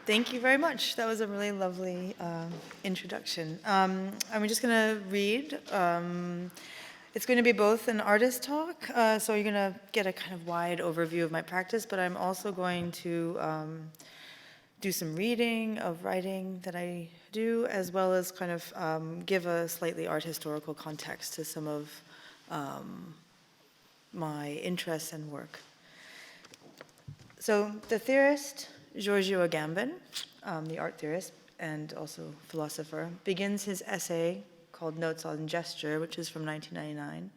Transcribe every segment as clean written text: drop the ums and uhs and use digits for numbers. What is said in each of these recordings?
Thank you very much. That was a really lovely introduction. I'm just going to read. It's going to be both an artist talk, so you're going to get a kind of wide overview of my practice, but I'm also going to do some reading of writing that I do, as well as kind of give a slightly art historical context to some of my interests and work. So the theorist Giorgio Agamben, the art theorist and also philosopher, begins his essay called Notes on Gesture, which is from 1999,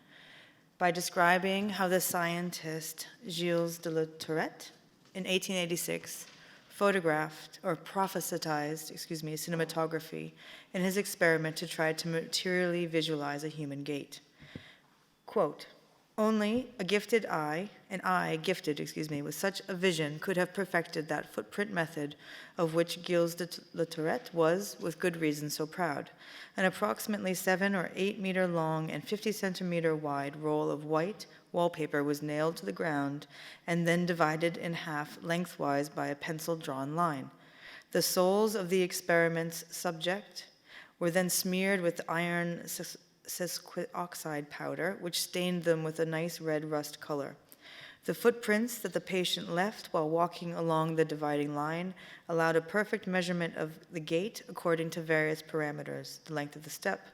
by describing how the scientist Gilles de la Tourette, in 1886, photographed or prophetized, cinematography in his experiment to try to materially visualize a human gait. Quote, only an eye gifted with such a vision could have perfected that footprint method of which Gilles de la Tourette was, with good reason, so proud. An approximately 7 or 8 meter long and 50 centimeter wide roll of white wallpaper was nailed to the ground and then divided in half lengthwise by a pencil-drawn line. The soles of the experiment's subject were then smeared with iron oxide powder, which stained them with a nice red rust color. The footprints that the patient left while walking along the dividing line allowed a perfect measurement of the gait according to various parameters, the length of the step,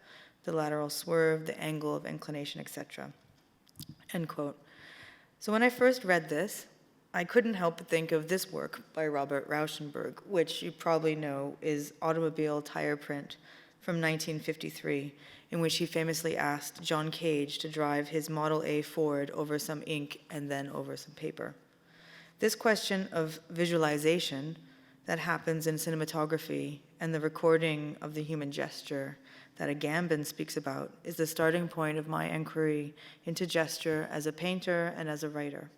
the lateral swerve, the angle of inclination, etc. End quote. So when I first read this, I couldn't help but think of this work by Robert Rauschenberg, which you probably know is Automobile Tire Print from 1953, in which he famously asked John Cage to drive his Model A Ford over some ink and then over some paper. This question of visualization that happens in cinematography and the recording of the human gesture that Agamben speaks about is the starting point of my inquiry into gesture as a painter and as a writer.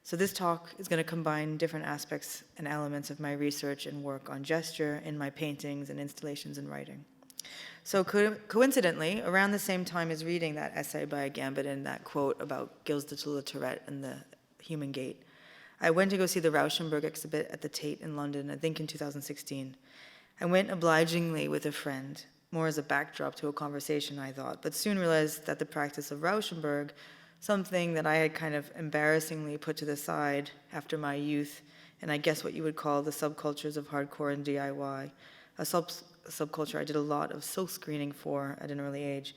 So this talk is going to combine different aspects and elements of my research and work on gesture in my paintings and installations and writing. So coincidentally, around the same time as reading that essay by Agamben and that quote about Gilles de la Tourette and the human gait, I went to go see the Rauschenberg exhibit at the Tate in London, I think in 2016. I went obligingly with a friend, more as a backdrop to a conversation, I thought, but soon realized that the practice of Rauschenberg, something that I had kind of embarrassingly put to the side after my youth, and I guess what you would call the subcultures of hardcore and DIY, a subculture I did a lot of silk screening for at an early age.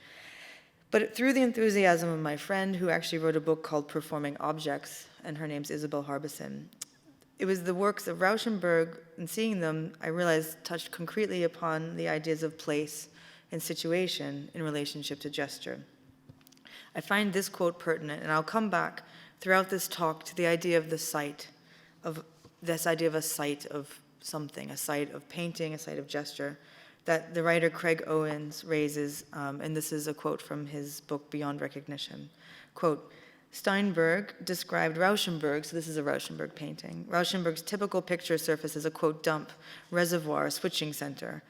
But through the enthusiasm of my friend, who actually wrote a book called Performing Objects, and her name's Isabel Harbison, it was the works of Rauschenberg, and seeing them, I realized touched concretely upon the ideas of place and situation in relationship to gesture. I find this quote pertinent, and I'll come back throughout this talk to the idea of the site, of this idea of a site of something, a site of painting, a site of gesture, that the writer Craig Owens raises, and this is a quote from his book Beyond Recognition. Quote, Steinberg described Rauschenberg, so this is a Rauschenberg painting, Rauschenberg's typical picture surface as a, quote, dump, reservoir, switching center.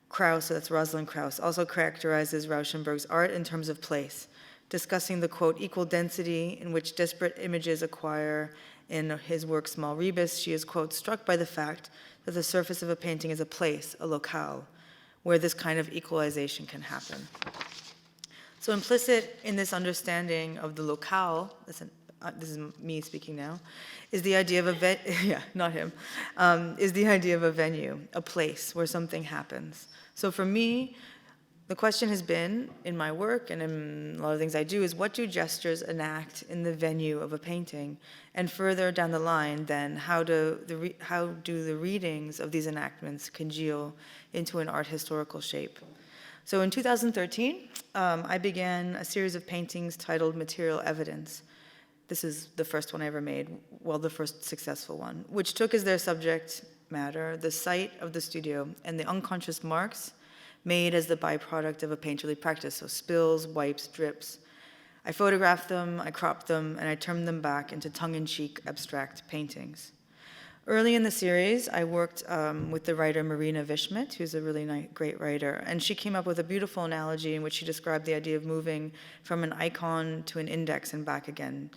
Krauss, so that's Rosalind Krauss, also characterizes Rauschenberg's art in terms of place, discussing the, quote, equal density in which disparate images acquire in his work Small Rebus. She is, quote, struck by the fact that the surface of a painting is a place, a locale, where this kind of equalization can happen. So implicit in this understanding of the locale, this is me speaking now, is the idea of is the idea of a venue, a place where something happens. So for me, the question has been, in my work and in a lot of things I do, is what do gestures enact in the venue of a painting? And further down the line, then, how do the readings of these enactments congeal into an art historical shape? So in 2013, I began a series of paintings titled Material Evidence. This is the first one I ever made, well, the first successful one, which took as their subject matter the site of the studio and the unconscious marks made as the byproduct of a painterly practice, so spills, wipes, drips. I photographed them, I cropped them, and I turned them back into tongue-in-cheek abstract paintings. Early in the series, I worked with the writer Marina Vishmet, who's a really great writer, and she came up with a beautiful analogy in which she described the idea of moving from an icon to an index and back again.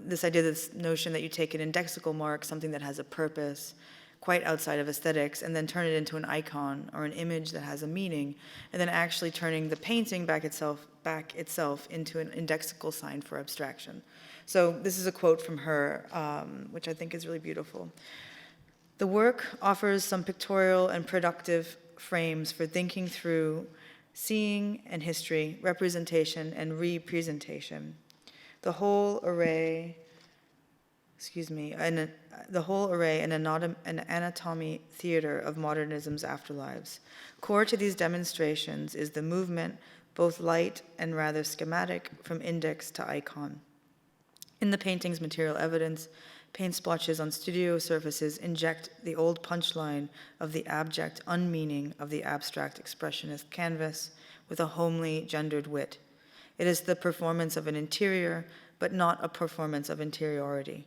This idea, this notion that you take an indexical mark, something that has a purpose, quite outside of aesthetics, and then turn it into an icon or an image that has a meaning, and then actually turning the painting back itself into an indexical sign for abstraction. So this is a quote from her, which I think is really beautiful. The work offers some pictorial and productive frames for thinking through seeing and history, representation and representation. The whole array, an anatomy theater of modernism's afterlives. Core to these demonstrations is the movement, both light and rather schematic, from index to icon. In the painting's material evidence, paint splotches on studio surfaces inject the old punchline of the abject unmeaning of the abstract expressionist canvas with a homely, gendered wit. It is the performance of an interior, but not a performance of interiority.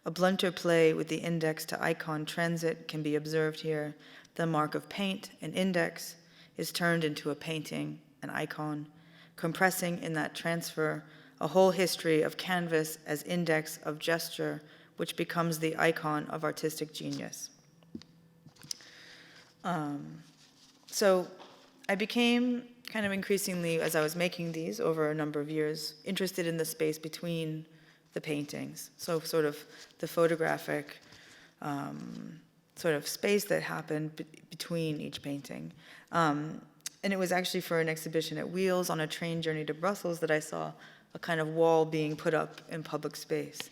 A blunter play with the index to icon transit can be observed here. The mark of paint, an index, is turned into a painting, an icon, compressing in that transfer a whole history of canvas as index of gesture, which becomes the icon of artistic genius. So I became kind of increasingly, as I was making these over a number of years, interested in the space between the paintings. So sort of the photographic sort of space that happened between each painting. And it was actually for an exhibition at Wheels on a train journey to Brussels that I saw a kind of wall being put up in public space.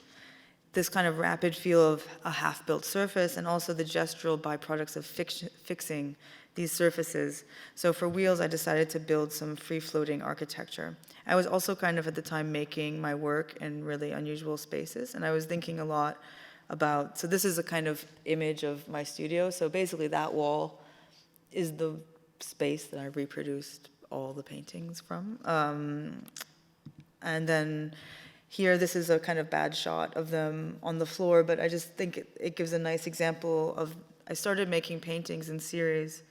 This kind of rapid feel of a half-built surface and also the gestural byproducts of fixing these surfaces. So for Wheels, I decided to build some free-floating architecture. I was also kind of at the time making my work in really unusual spaces, and I was thinking a lot about, so this is a kind of image of my studio. So basically that wall is the space that I reproduced all the paintings from. And then here, this is a kind of bad shot of them on the floor, but I just think it gives a nice example of, I started making paintings in series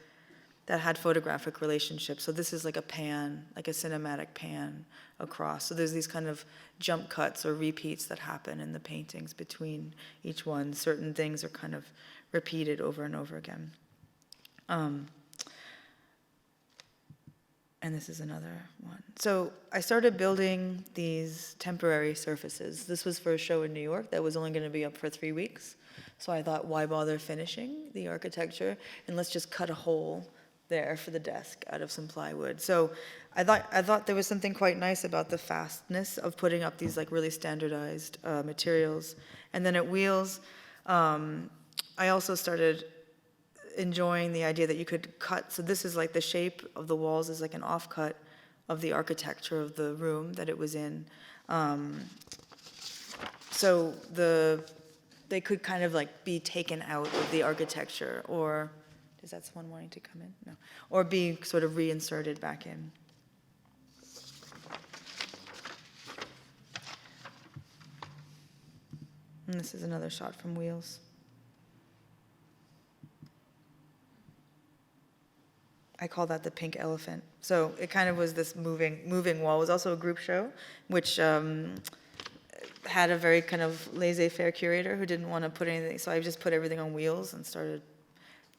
that had photographic relationships. So this is like a pan, like a cinematic pan across. So there's these kind of jump cuts or repeats that happen in the paintings between each one. Certain things are kind of repeated over and over again. And this is another one. So I started building these temporary surfaces. This was for a show in New York that was only going to be up for 3 weeks. So I thought, why bother finishing the architecture? And let's just cut a hole there for the desk out of some plywood. So I thought there was something quite nice about the fastness of putting up these like really standardized materials. And then at Wheels, I also started enjoying the idea that you could cut. So this is like the shape of the walls is like an offcut of the architecture of the room that it was in. So they could kind of like be taken out of the architecture, or is that someone wanting to come in? No. Or be sort of reinserted back in. And this is another shot from Wheels. I call that the pink elephant. So it kind of was this moving wall. It was also a group show, which had a very kind of laissez-faire curator who didn't want to put anything. So I just put everything on wheels and started,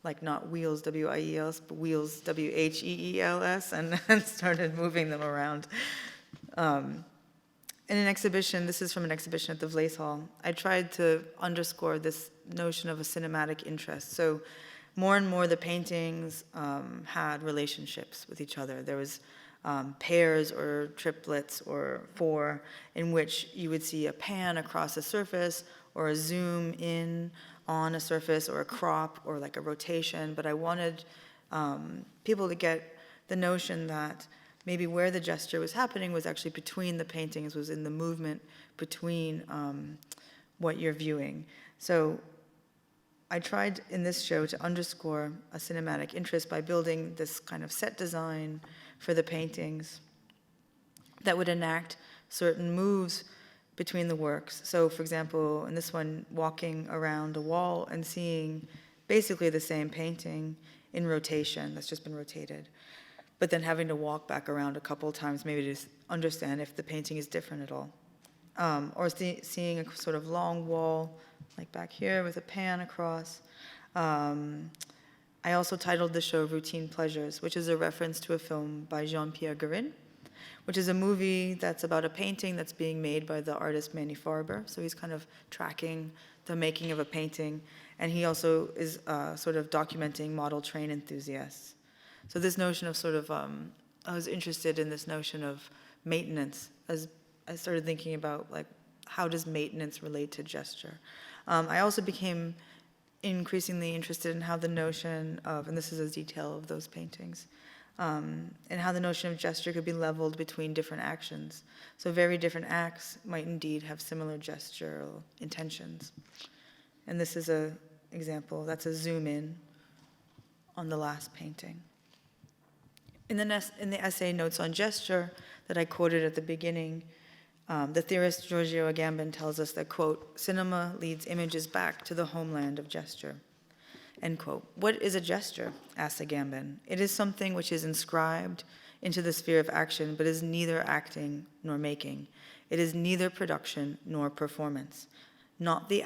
like not wheels, W-I-E-L-S, but wheels, W-H-E-E-L-S, and started moving them around. In an exhibition, this is from an exhibition at the Vlees Hall, I tried to underscore this notion of a cinematic interest. So more and more the paintings had relationships with each other. There was pairs or triplets or four in which you would see a pan across a surface or a zoom in on a surface or a crop or like a rotation. But I wanted people to get the notion that maybe where the gesture was happening was actually between the paintings, was in the movement between what you're viewing. So I tried in this show to underscore a cinematic interest by building this kind of set design for the paintings that would enact certain moves between the works. So for example, in this one, walking around a wall and seeing basically the same painting in rotation that's just been rotated, but then having to walk back around a couple of times maybe to understand if the painting is different at all. Or seeing a sort of long wall like back here with a pan across, I also titled the show Routine Pleasures, which is a reference to a film by Jean-Pierre Guérin, which is a movie that's about a painting that's being made by the artist Manny Farber. So he's kind of tracking the making of a painting, and he also is sort of documenting model train enthusiasts. So this notion of sort of, I was interested in this notion of maintenance as I started thinking about like, how does maintenance relate to gesture? I also became increasingly interested in how the notion of, and this is a detail of those paintings, and how the notion of gesture could be leveled between different actions. So very different acts might indeed have similar gestural intentions. And this is an example, that's a zoom in on the last painting. In the essay Notes on Gesture that I quoted at the beginning, the theorist Giorgio Agamben tells us that, quote, cinema leads images back to the homeland of gesture, end quote. What is a gesture? Asks Agamben. It is something which is inscribed into the sphere of action, but is neither acting nor making. It is neither production nor performance. Not the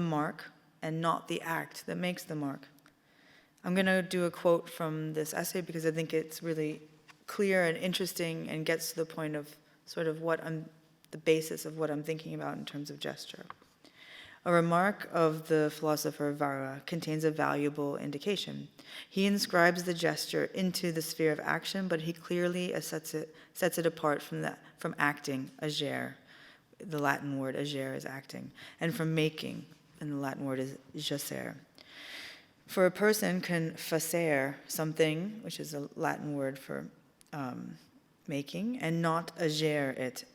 mark, and not the act that makes the mark. I'm going to do a quote from this essay because I think it's really clear and interesting and gets to the point of sort of the basis of what I'm thinking about in terms of gesture. A remark of the philosopher Vara contains a valuable indication. He inscribes the gesture into the sphere of action, but he clearly sets it apart from acting, agere. The Latin word agere is acting, and from making, and the Latin word is jacere. For a person can facere something, which is a Latin word for making, and not agere it,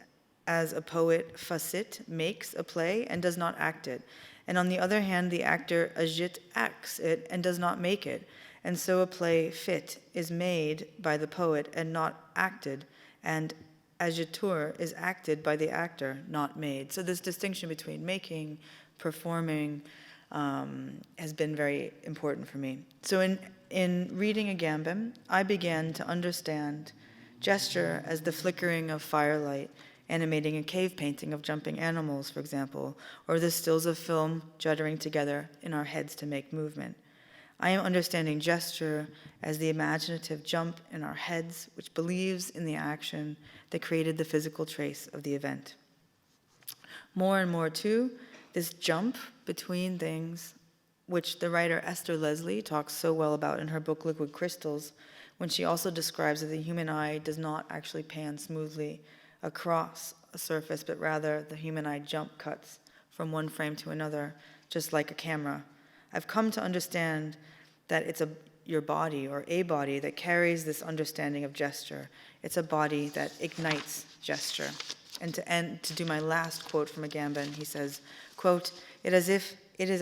as a poet facit makes a play and does not act it. And on the other hand, the actor agit acts it and does not make it. And so a play fit is made by the poet and not acted, and agitur is acted by the actor, not made. So this distinction between making, performing, has been very important for me. So in reading Agamben, I began to understand gesture as the flickering of firelight animating a cave painting of jumping animals, for example, or the stills of film juddering together in our heads to make movement. I am understanding gesture as the imaginative jump in our heads, which believes in the action that created the physical trace of the event. More and more, too, this jump between things, which the writer Esther Leslie talks so well about in her book Liquid Crystals, when she also describes that the human eye does not actually pan smoothly across a surface, but rather the human eye jump cuts from one frame to another, just like a camera. I've come to understand that it's your body or a body that carries this understanding of gesture. It's a body that ignites gesture. And to do my last quote from Agamben, he says, quote, it is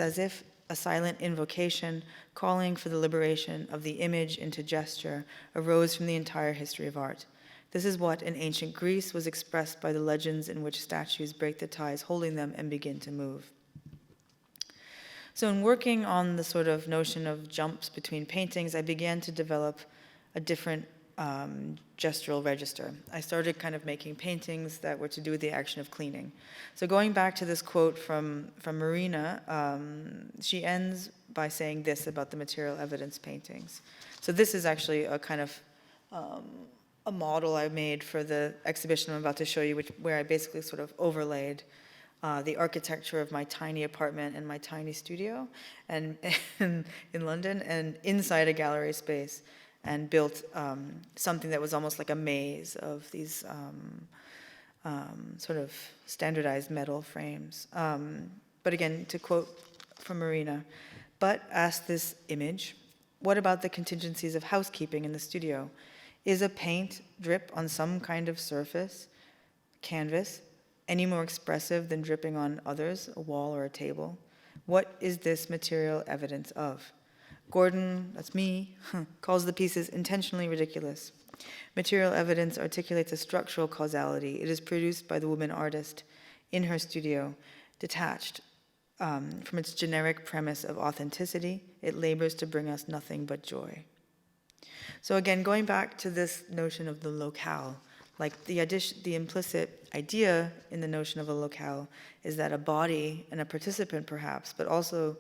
as if a silent invocation calling for the liberation of the image into gesture arose from the entire history of art. This is what in ancient Greece was expressed by the legends in which statues break the ties holding them and begin to move. So in working on the sort of notion of jumps between paintings, I began to develop a different gestural register. I started kind of making paintings that were to do with the action of cleaning. So going back to this quote from Marina, she ends by saying this about the material evidence paintings. So this is actually a kind of a model I made for the exhibition I'm about to show you, where I basically sort of overlaid the architecture of my tiny apartment and my tiny studio and in London and inside a gallery space, and built something that was almost like a maze of these sort of standardized metal frames. But again, to quote from Marina, but ask this image, what about the contingencies of housekeeping in the studio? Is a paint drip on some kind of surface, canvas, any more expressive than dripping on others, a wall or a table? What is this material evidence of? Gordon, that's me, calls the pieces intentionally ridiculous. Material evidence articulates a structural causality. It is produced by the woman artist in her studio, detached from its generic premise of authenticity. It labors to bring us nothing but joy. So again, going back to this notion of the locale, like the implicit idea in the notion of a locale is that a body and a participant perhaps, but also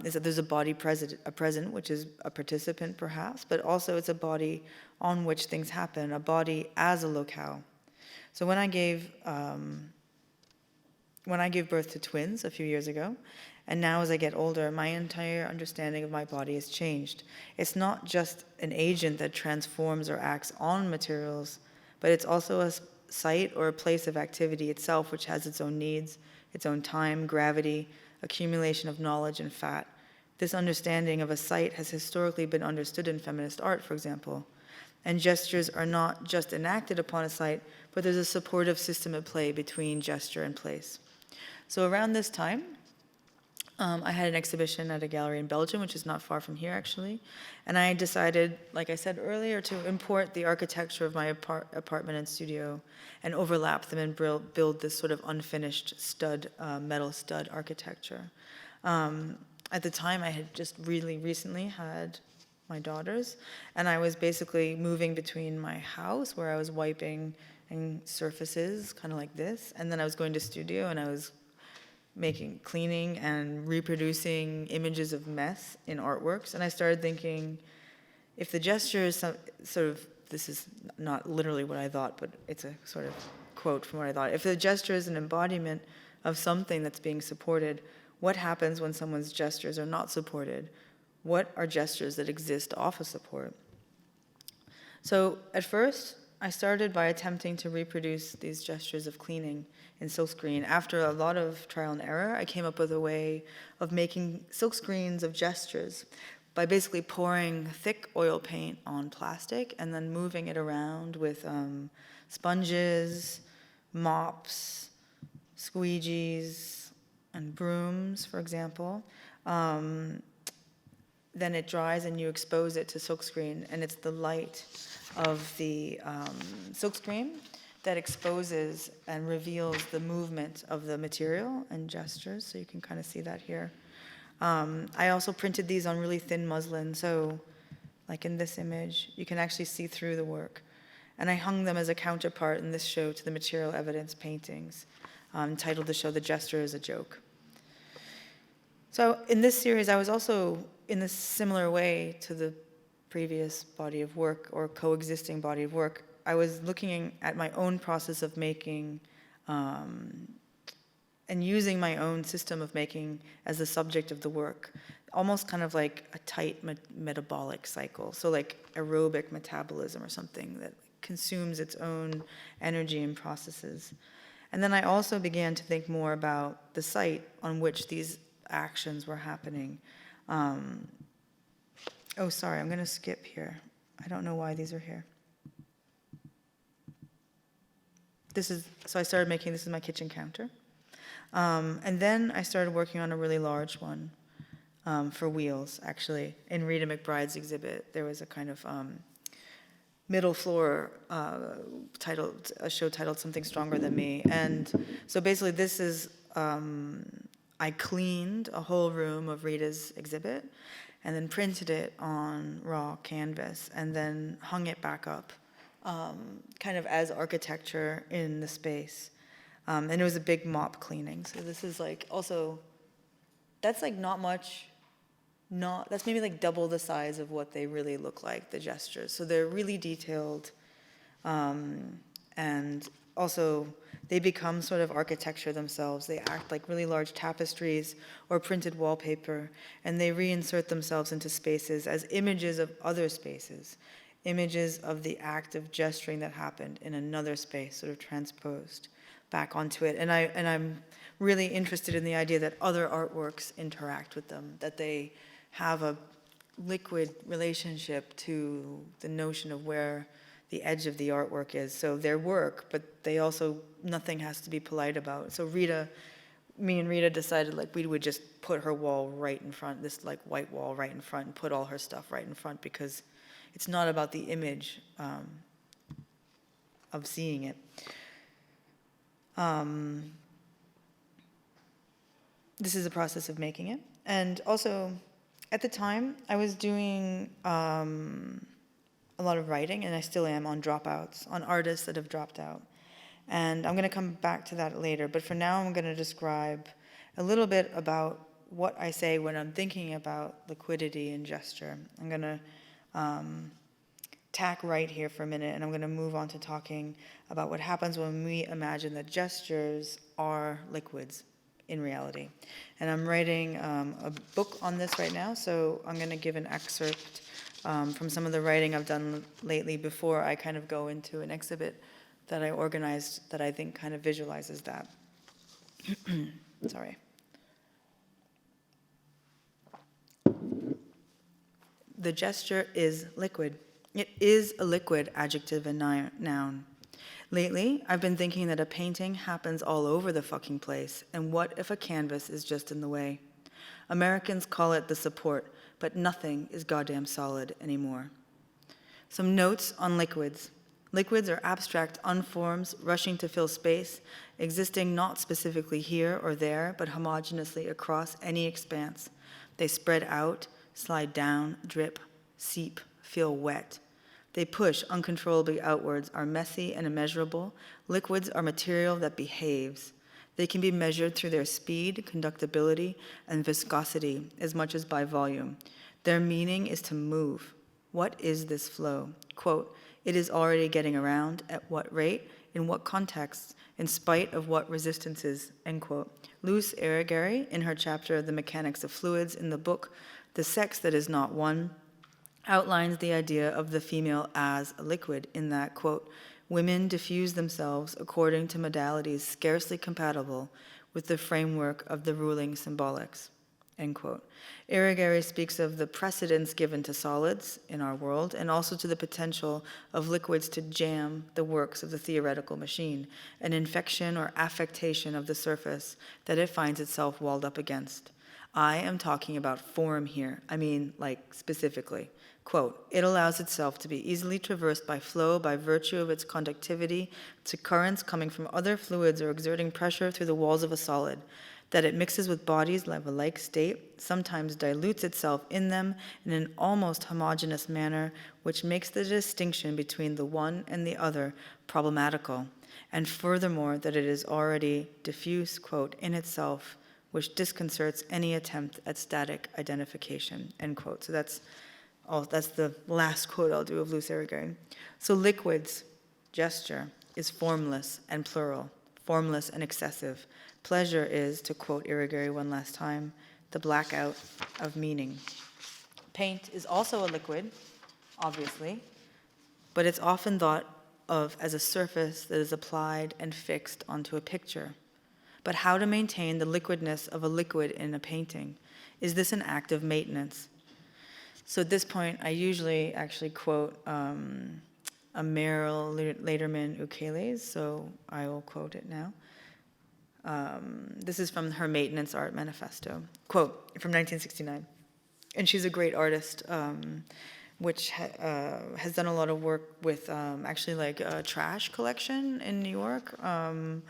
is that there's a body present, which is a participant perhaps, but also it's a body on which things happen, a body as a locale. So when I gave birth to twins a few years ago, and now as I get older, my entire understanding of my body has changed. It's not just an agent that transforms or acts on materials, but it's also a site or a place of activity itself, which has its own needs, its own time, gravity, accumulation of knowledge and fat. This understanding of a site has historically been understood in feminist art, for example. And gestures are not just enacted upon a site, but there's a supportive system at play between gesture and place. So around this time, I had an exhibition at a gallery in Belgium, which is not far from here, actually. And I decided, like I said earlier, to import the architecture of my apartment and studio and overlap them and build this sort of unfinished metal stud architecture. At the time, I had just really recently had my daughters, and I was basically moving between my house, where I was wiping and surfaces, kind of like this, and then I was going to studio, and I was cleaning and reproducing images of mess in artworks. And I started thinking, if the gesture is sort of, this is not literally what I thought, but it's a sort of quote from what I thought. If the gesture is an embodiment of something that's being supported, what happens when someone's gestures are not supported? What are gestures that exist off of support? So at first, I started by attempting to reproduce these gestures of cleaning in silkscreen. After a lot of trial and error, I came up with a way of making silkscreens of gestures by basically pouring thick oil paint on plastic and then moving it around with sponges, mops, squeegees, and brooms, for example. Then it dries and you expose it to silkscreen, and it's the light of the silkscreen that exposes and reveals the movement of the material and gestures, so you can kind of see that here. I also printed these on really thin muslin, so like in this image, you can actually see through the work. And I hung them as a counterpart in this show to the material evidence paintings, titled the show "The Gesture is a Joke." So in this series, I was also, in a similar way to the previous body of work or coexisting body of work, I was looking at my own process of making and using my own system of making as the subject of the work, almost kind of like a tight metabolic cycle, so like aerobic metabolism or something that consumes its own energy and processes. And then I also began to think more about the site on which these actions were happening. Oh, sorry, I'm going to skip here. I don't know why these are here. So I started making, this is my kitchen counter. And then I started working on a really large one for wheels, actually. In Rita McBride's exhibit, there was a kind of middle floor a show titled Something Stronger Than Me. And so basically this is, I cleaned a whole room of Rita's exhibit and then printed it on raw canvas and then hung it back up, kind of as architecture in the space. And it was a big mop cleaning. So this is like also, that's like not much, that's maybe like double the size of what they really look like, the gestures. So they're really detailed, and also they become sort of architecture themselves. They act like really large tapestries or printed wallpaper, and they reinsert themselves into spaces as images of other spaces, images of the act of gesturing that happened in another space, sort of transposed back onto it. And I'm really interested in the idea that other artworks interact with them, that they have a liquid relationship to the notion of where the edge of the artwork is. So their work, but they also, nothing has to be polite about. So me and Rita decided like we would just put her wall right in front, this like white wall right in front, and put all her stuff right in front, because it's not about the image of seeing it. This is a process of making it. And also, at the time, I was doing a lot of writing, and I still am, on dropouts, on artists that have dropped out. And I'm going to come back to that later, but for now I'm going to describe a little bit about what I say when I'm thinking about liquidity and gesture. I'm going to tack right here for a minute, and I'm going to move on to talking about what happens when we imagine that gestures are liquids in reality. And I'm writing a book on this right now, so I'm going to give an excerpt from some of the writing I've done lately before I kind of go into an exhibit that I organized that I think kind of visualizes that. Sorry. The gesture is liquid. It is a liquid adjective and noun. Lately, I've been thinking that a painting happens all over the fucking place, and what if a canvas is just in the way? Americans call it the support, but nothing is goddamn solid anymore. Some notes on liquids. Liquids are abstract unforms rushing to fill space, existing not specifically here or there, but homogeneously across any expanse. They spread out, slide down, drip, seep, feel wet. They push uncontrollably outwards, are messy and immeasurable. Liquids are material that behaves. They can be measured through their speed, conductibility, and viscosity as much as by volume. Their meaning is to move. What is this flow? Quote, it is already getting around. At what rate? In what contexts? In spite of what resistances? End quote. Luce Irigaray, in her chapter The Mechanics of Fluids in the book The Sex That Is Not One, outlines the idea of the female as a liquid in that, quote, women diffuse themselves according to modalities scarcely compatible with the framework of the ruling symbolics, end quote. Irigaray speaks of the precedence given to solids in our world and also to the potential of liquids to jam the works of the theoretical machine, an infection or affectation of the surface that it finds itself walled up against. I am talking about form here. I mean, like, specifically. Quote, it allows itself to be easily traversed by flow by virtue of its conductivity to currents coming from other fluids or exerting pressure through the walls of a solid, that it mixes with bodies of a like state, sometimes dilutes itself in them in an almost homogeneous manner, which makes the distinction between the one and the other problematical, and furthermore that it is already diffuse, quote, in itself, which disconcerts any attempt at static identification, end quote. So that's the last quote I'll do of Luce Irigaray. So liquids, gesture, is formless and plural, formless and excessive. Pleasure is, to quote Irigaray one last time, the blackout of meaning. Paint is also a liquid, obviously, but it's often thought of as a surface that is applied and fixed onto a picture. But how to maintain the liquidness of a liquid in a painting? Is this an act of maintenance? So at this point, I usually actually quote a Meryl Laderman Ukele, so I will quote it now. This is from her Maintenance Art Manifesto, quote, from 1969. And she's a great artist, which has done a lot of work with actually like a trash collection in New York, and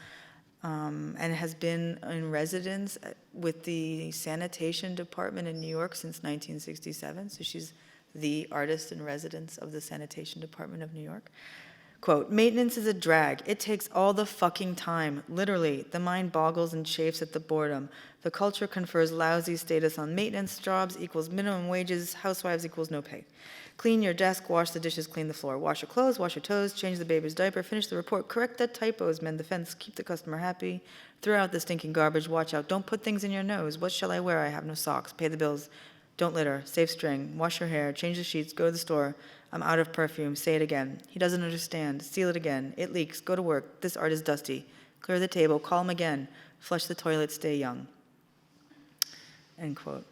has been in residence with the sanitation department in New York since 1967. So she's the artist in residence of the sanitation department of New York. Quote, maintenance is a drag. It takes all the fucking time. Literally, the mind boggles and chafes at the boredom. The culture confers lousy status on maintenance. Jobs equals minimum wages. Housewives equals no pay. Clean your desk, wash the dishes, clean the floor. Wash your clothes, wash your toes, change the baby's diaper, finish the report, correct the typos, mend the fence, keep the customer happy, throw out the stinking garbage, watch out, don't put things in your nose. What shall I wear? I have no socks. Pay the bills. Don't litter. Save string. Wash your hair. Change the sheets. Go to the store. I'm out of perfume. Say it again. He doesn't understand. Seal it again. It leaks. Go to work. This art is dusty. Clear the table. Call him again. Flush the toilet. Stay young. End quote.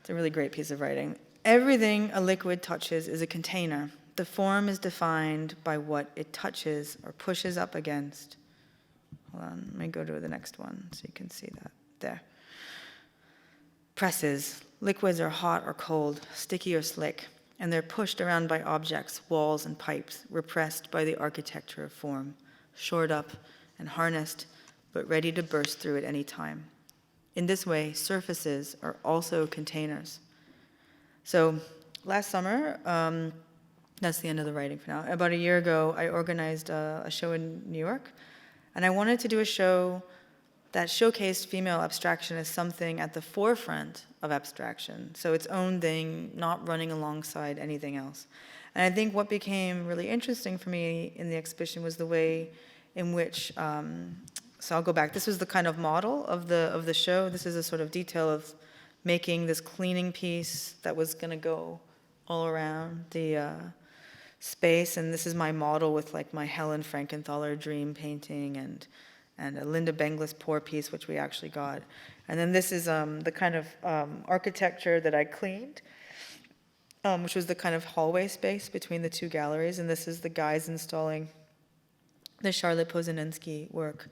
It's a really great piece of writing. Everything a liquid touches is a container. The form is defined by what it touches or pushes up against. Hold on, let me go to the next one so you can see that. There. Presses. Liquids are hot or cold, sticky or slick, and they're pushed around by objects, walls, and pipes, repressed by the architecture of form, shored up and harnessed, but ready to burst through at any time. In this way, surfaces are also containers. So last summer, that's the end of the writing for now. About a year ago, I organized a show in New York, and I wanted to do a show that showcased female abstraction as something at the forefront of abstraction, so its own thing, not running alongside anything else. And I think what became really interesting for me in the exhibition was the way in which, so I'll go back. This was the kind of model of the show. This is a sort of detail of making this cleaning piece that was going to go all around the space. And this is my model with like my Helen Frankenthaler dream painting and a Linda Benglis pour piece, which we actually got. And then this is the kind of architecture that I cleaned, which was the kind of hallway space between the two galleries. And this is the guys installing the Charlotte Posenensky work.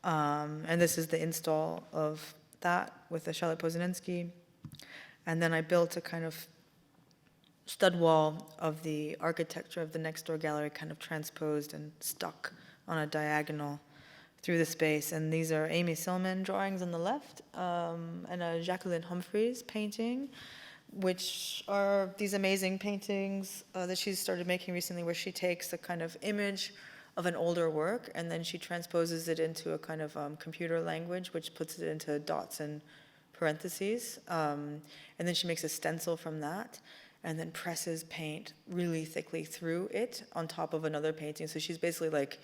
And this is the install of that with the Charlotte Posenensky. And then I built a kind of stud wall of the architecture of the next door gallery, kind of transposed and stuck on a diagonal through the space. And these are Amy Silman drawings on the left, and a Jacqueline Humphreys painting, which are these amazing paintings that she's started making recently, where she takes a kind of image of an older work and then she transposes it into a kind of computer language, which puts it into dots and parentheses. And then she makes a stencil from that and then presses paint really thickly through it on top of another painting. So she's basically like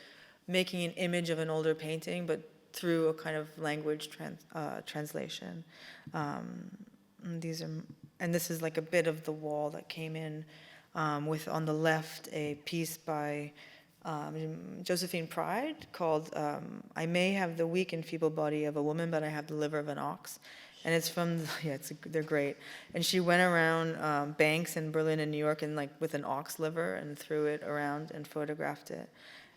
making an image of an older painting, but through a kind of language translation. And this is like a bit of the wall that came in with, on the left, a piece by Josephine Pride called I May Have the Weak and Feeble Body of a Woman, but I Have the Liver of an Ox. And it's from, they're great. And she went around banks in Berlin and New York and like with an ox liver and threw it around and photographed it.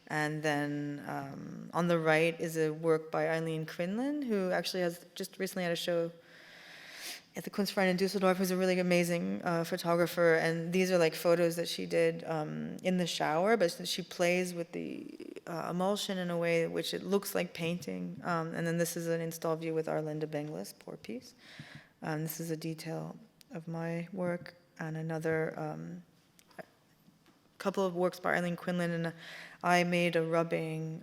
And then on the right is a work by Eileen Quinlan, who actually has just recently had a show at the Kunstverein in Dusseldorf, who's a really amazing photographer. And these are like photos that she did in the shower, but she plays with the emulsion in a way which it looks like painting. And then this is an install view with our Linda Benglis pour piece. This is a detail of my work, and another couple of works by Eileen Quinlan, and I made a rubbing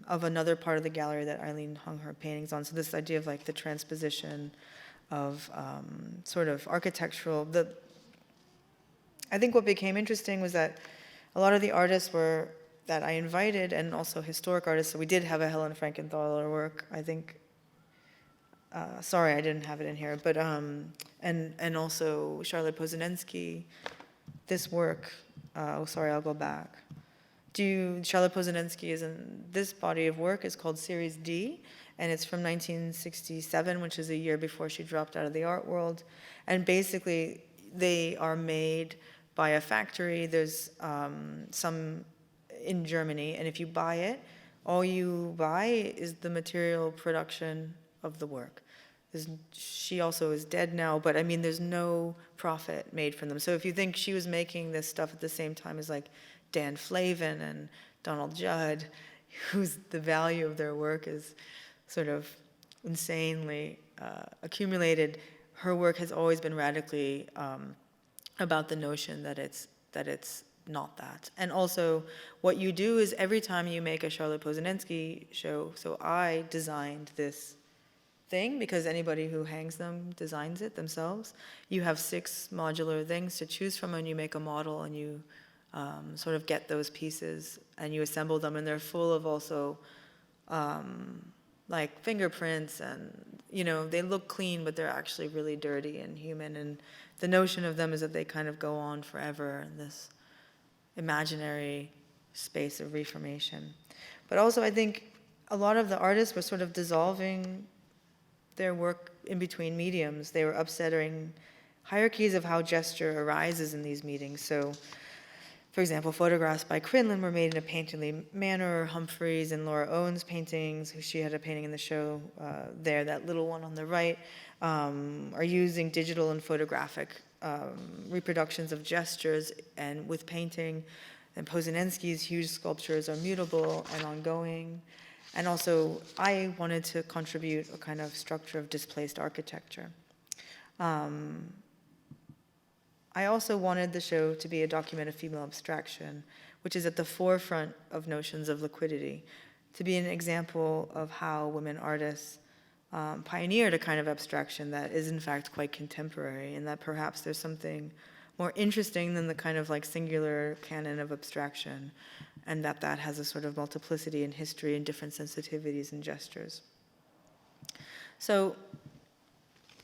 of another part of the gallery that Eileen hung her paintings on. So this idea of like the transposition of sort of architectural. I think what became interesting was that a lot of the artists that I invited, and also historic artists. So we did have a Helen Frankenthaler work, I think. Sorry, I didn't have it in here, but and also Charlotte Posenensky. This work. Sorry, I'll go back. Charlotte Posenensky is in this body of work is called Series D, and it's from 1967, which is a year before she dropped out of the art world. And basically, they are made by a factory. There's some in Germany, and if you buy it, all you buy is the material production of the work. She also is dead now, but I mean, there's no profit made from them. So if you think she was making this stuff at the same time as like Dan Flavin and Donald Judd, whose the value of their work is sort of insanely accumulated, her work has always been radically about the notion that it's not that. And also, what you do is every time you make a Charlotte Posenensky show, so I designed this thing, because anybody who hangs them designs it themselves. You have 6 modular things to choose from, and you make a model, and you sort of get those pieces, and you assemble them, and they're full of also like fingerprints, and they look clean, but they're actually really dirty and human. And the notion of them is that they kind of go on forever in this imaginary space of reformation. But also, I think a lot of the artists were sort of dissolving their work in between mediums. They were upsetting hierarchies of how gesture arises in these meetings. So, for example, photographs by Quinlan were made in a painterly manner. Humphreys and Laura Owens' paintings, she had a painting in the show there, that little one on the right, are using digital and photographic reproductions of gestures and with painting. And Posenensky's huge sculptures are mutable and ongoing. And also, I wanted to contribute a kind of structure of displaced architecture. I also wanted the show to be a document of female abstraction, which is at the forefront of notions of liquidity. to be an example of how women artists pioneered a kind of abstraction that is in fact quite contemporary, and that perhaps there's something more interesting than the kind of like singular canon of abstraction, and that has a sort of multiplicity in history and different sensitivities and gestures. So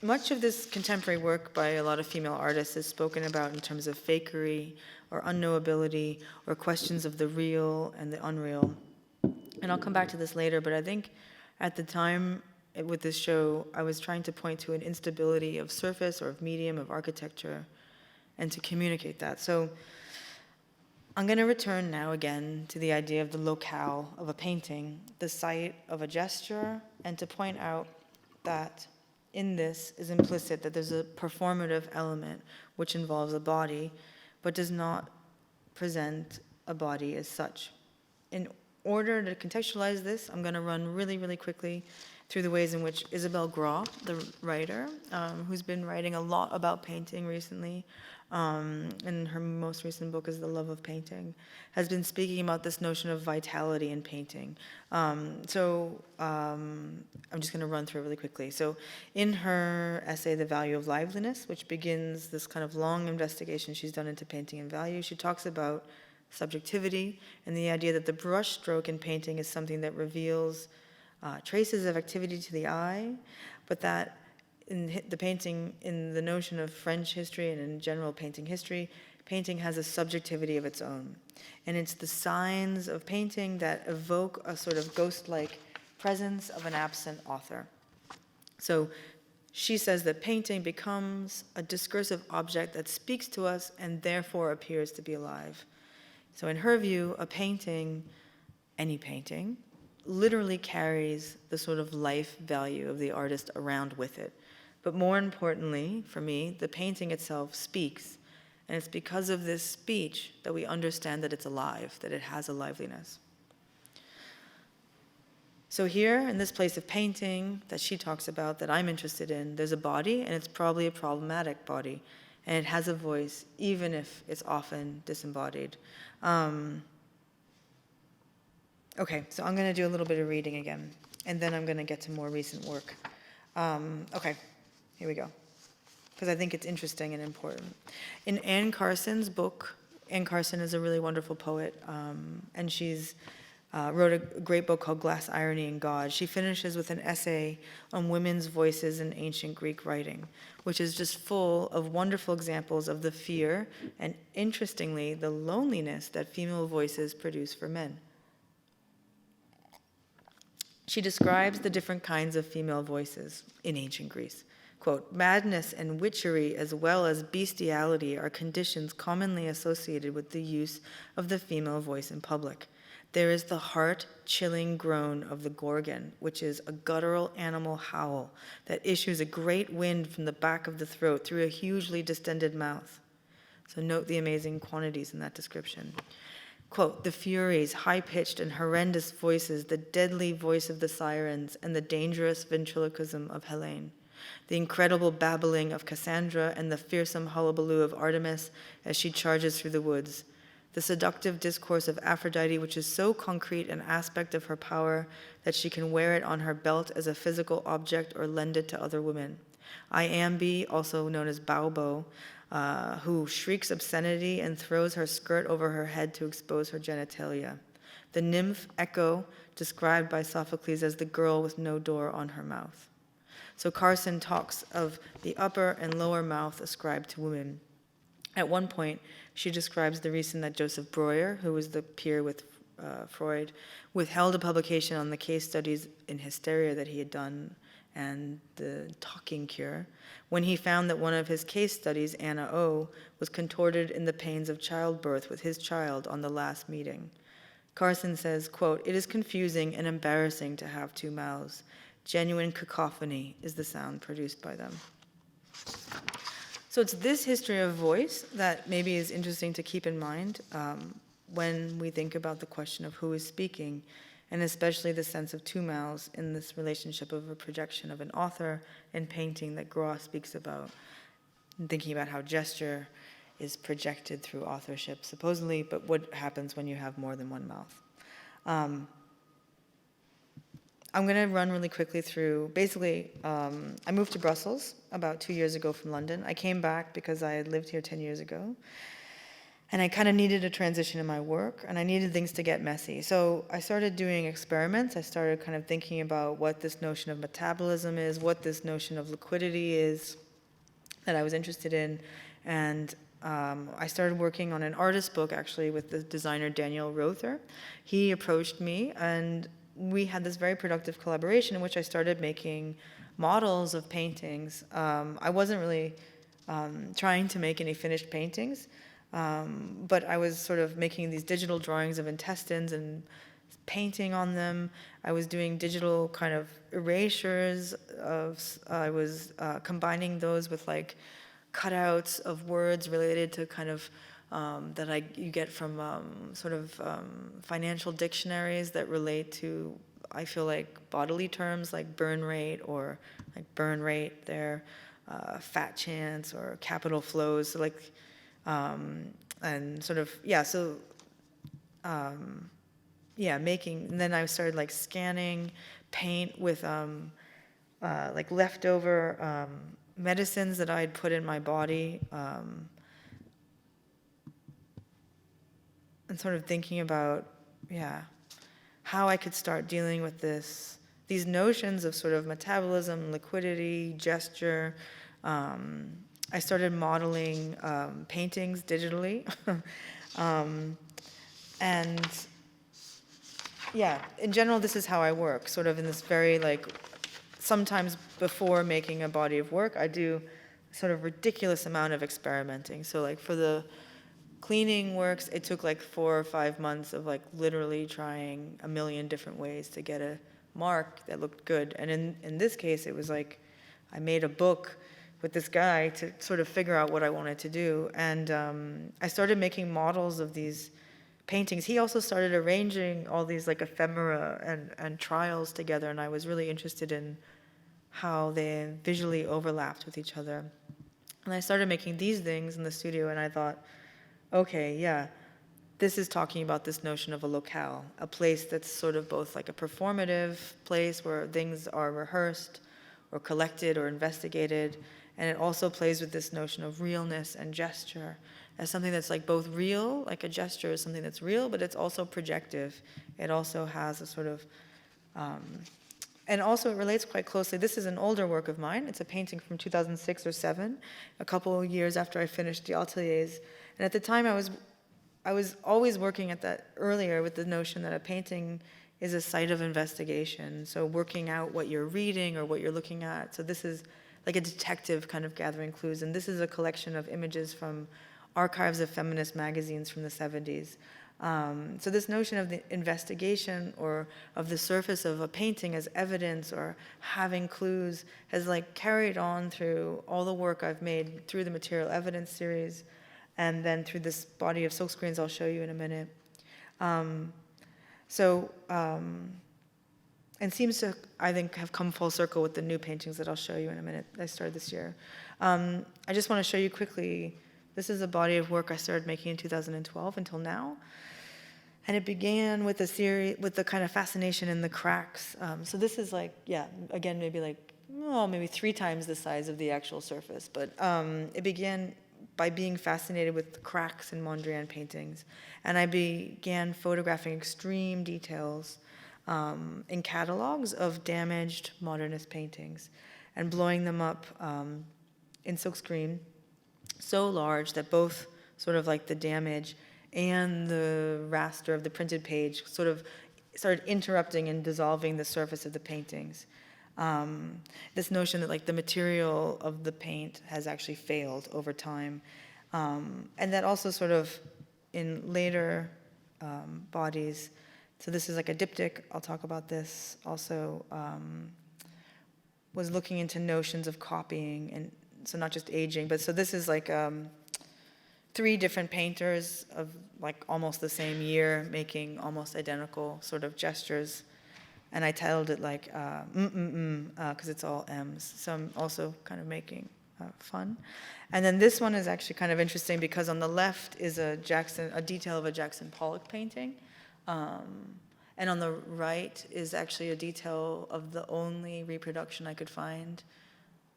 much of this contemporary work by a lot of female artists is spoken about in terms of fakery or unknowability or questions of the real and the unreal. And I'll come back to this later, but I think at the time with this show, I was trying to point to an instability of surface or of medium, of architecture, and to communicate that. So I'm going to return now again to the idea of the locale of a painting, the site of a gesture, and to point out that in this is implicit that there's a performative element which involves a body, but does not present a body as such. In order to contextualize this, I'm going to run really, really quickly through the ways in which Isabel Grau, the writer, who's been writing a lot about painting recently, and her most recent book is The Love of Painting, has been speaking about this notion of vitality in painting. I'm just going to run through it really quickly. So in her essay, The Value of Liveliness, which begins this kind of long investigation she's done into painting and value, she talks about subjectivity and the idea that the brush stroke in painting is something that reveals traces of activity to the eye, but that in the painting, in the notion of French history and in general painting history, painting has a subjectivity of its own. And it's the signs of painting that evoke a sort of ghost-like presence of an absent author. So she says that painting becomes a discursive object that speaks to us and therefore appears to be alive. So in her view, a painting, any painting, literally carries the sort of life value of the artist around with it. But more importantly, for me, the painting itself speaks. And it's because of this speech that we understand that it's alive, that it has a liveliness. So here, in this place of painting that she talks about, that I'm interested in, there's a body, and it's probably a problematic body. And it has a voice, even if it's often disembodied. Okay, so I'm going to do a little bit of reading again, and then I'm going to get to more recent work. Okay, here we go, because I think it's interesting and important. In Anne Carson's book, Anne Carson is a really wonderful poet, and she's wrote a great book called Glass Irony and God. She finishes with an essay on women's voices in ancient Greek writing, which is just full of wonderful examples of the fear and, interestingly, the loneliness that female voices produce for men. She describes the different kinds of female voices in ancient Greece. Quote, madness and witchery as well as bestiality are conditions commonly associated with the use of the female voice in public. There is the heart-chilling groan of the gorgon, which is a guttural animal howl that issues a great wind from the back of the throat through a hugely distended mouth. So note the amazing quantities in that description. Quote, the Furies, high-pitched and horrendous voices, the deadly voice of the sirens, and the dangerous ventriloquism of Helene. The incredible babbling of Cassandra and the fearsome hullabaloo of Artemis as she charges through the woods. The seductive discourse of Aphrodite, which is so concrete an aspect of her power that she can wear it on her belt as a physical object or lend it to other women. Iambe, also known as Baubo, who shrieks obscenity and throws her skirt over her head to expose her genitalia. The nymph Echo, described by Sophocles as the girl with no door on her mouth. So Carson talks of the upper and lower mouth ascribed to women. At one point, she describes the reason that Joseph Breuer, who was the peer with Freud, withheld a publication on the case studies in hysteria that he had done and the talking cure, when he found that one of his case studies, Anna O., was contorted in the pains of childbirth with his child on the last meeting. Carson says, quote, it is confusing and embarrassing to have two mouths. Genuine cacophony is the sound produced by them. So it's this history of voice that maybe is interesting to keep in mind when we think about the question of who is speaking, and especially the sense of two mouths in this relationship of a projection of an author and painting that Grau speaks about, and thinking about how gesture is projected through authorship, supposedly, but what happens when you have more than one mouth. I'm going to run really quickly through, basically, I moved to Brussels about 2 years ago from London. I came back because I had lived here 10 years ago. And I kind of needed a transition in my work, and I needed things to get messy. So I started doing experiments. I started kind of thinking about what this notion of metabolism is, what this notion of liquidity is that I was interested in. And I started working on an artist book, actually, with the designer Daniel Rother. He approached me, and we had this very productive collaboration in which I started making models of paintings. I wasn't really trying to make any finished paintings, but I was sort of making these digital drawings of intestines and painting on them. I was doing digital kind of erasures I was combining those with like cutouts of words related to kind of that you get from sort of financial dictionaries that relate to, I feel like, bodily terms like burn rate or like burn rate there, fat chance or capital flows. So like, and sort of, yeah, so, yeah, making, and then I started like scanning paint with like leftover medicines that I had put in my body, and sort of thinking about, yeah, how I could start dealing with these notions of sort of metabolism, liquidity, gesture. I started modeling paintings digitally. And yeah, in general, this is how I work, sort of in this very, like, sometimes before making a body of work, I do sort of ridiculous amount of experimenting. So like for the cleaning works, it took like 4 or 5 months of like literally trying a million different ways to get a mark that looked good. And in this case, it was like I made a book with this guy to sort of figure out what I wanted to do. And I started making models of these paintings. He also started arranging all these like ephemera and trials together, and I was really interested in how they visually overlapped with each other. And I started making these things in the studio, and I thought, okay, yeah, this is talking about this notion of a locale, a place that's sort of both like a performative place where things are rehearsed or collected or investigated, and it also plays with this notion of realness and gesture as something that's like both real, like a gesture is something that's real, but it's also projective. It also has a sort of, and also it relates quite closely. This is an older work of mine. It's a painting from 2006 or 7, a couple of years after I finished the ateliers. And at the time I was always working at that earlier with the notion that a painting is a site of investigation. So working out what you're reading or what you're looking at. So this is like a detective kind of gathering clues. And this is a collection of images from archives of feminist magazines from the 70s. So this notion of the investigation or of the surface of a painting as evidence or having clues has like carried on through all the work I've made through the material evidence series and then through this body of silk screens I'll show you in a minute. And seems to, I think, have come full circle with the new paintings that I'll show you in a minute that I started this year. I just want to show you quickly, this is a body of work I started making in 2012 until now. And it began with a series, with the kind of fascination in the cracks. So this is like, yeah, again, maybe like, maybe 3 times the size of the actual surface. But it began by being fascinated with the cracks in Mondrian paintings. And I began photographing extreme details in catalogs of damaged modernist paintings and blowing them up in silkscreen so large that both sort of like the damage and the raster of the printed page sort of started interrupting and dissolving the surface of the paintings. This notion that like the material of the paint has actually failed over time. And that also sort of in later bodies, so this is like a diptych, I'll talk about this, also was looking into notions of copying, and so not just aging, but so this is like 3 different painters of like almost the same year making almost identical sort of gestures. And I titled it like because it's all M's. So I'm also kind of making fun. And then this one is actually kind of interesting because on the left is a detail of a Jackson Pollock painting. And on the right is actually a detail of the only reproduction I could find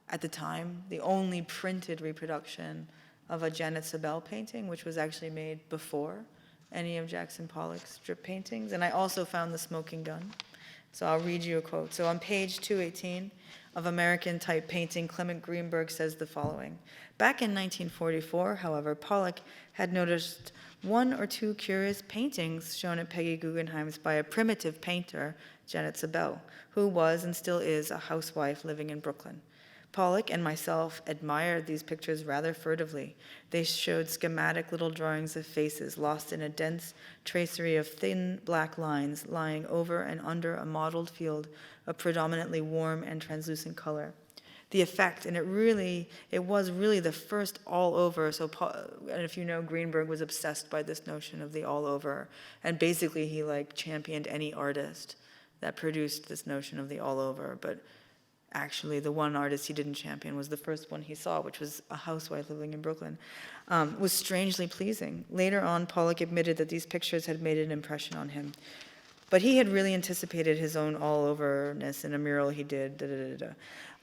at the time, the only printed reproduction of a Janet Sabel painting, which was actually made before any of Jackson Pollock's strip paintings. And I also found the smoking gun. So I'll read you a quote. So on page 218 of American Type Painting, Clement Greenberg says the following. Back in 1944, however, Pollock had noticed one or two curious paintings shown at Peggy Guggenheim's by a primitive painter, Janet Sabel, who was and still is a housewife living in Brooklyn. Pollock and myself admired these pictures rather furtively. They showed schematic little drawings of faces lost in a dense tracery of thin black lines lying over and under a mottled field of predominantly warm and translucent color. The effect, and it was really the first all over, and if you know, Greenberg was obsessed by this notion of the all over, and basically he championed any artist that produced this notion of the all over, but actually, the one artist he didn't champion was the first one he saw, which was a housewife living in Brooklyn, was strangely pleasing. Later on, Pollock admitted that these pictures had made an impression on him. But he had really anticipated his own all-overness in a mural he did,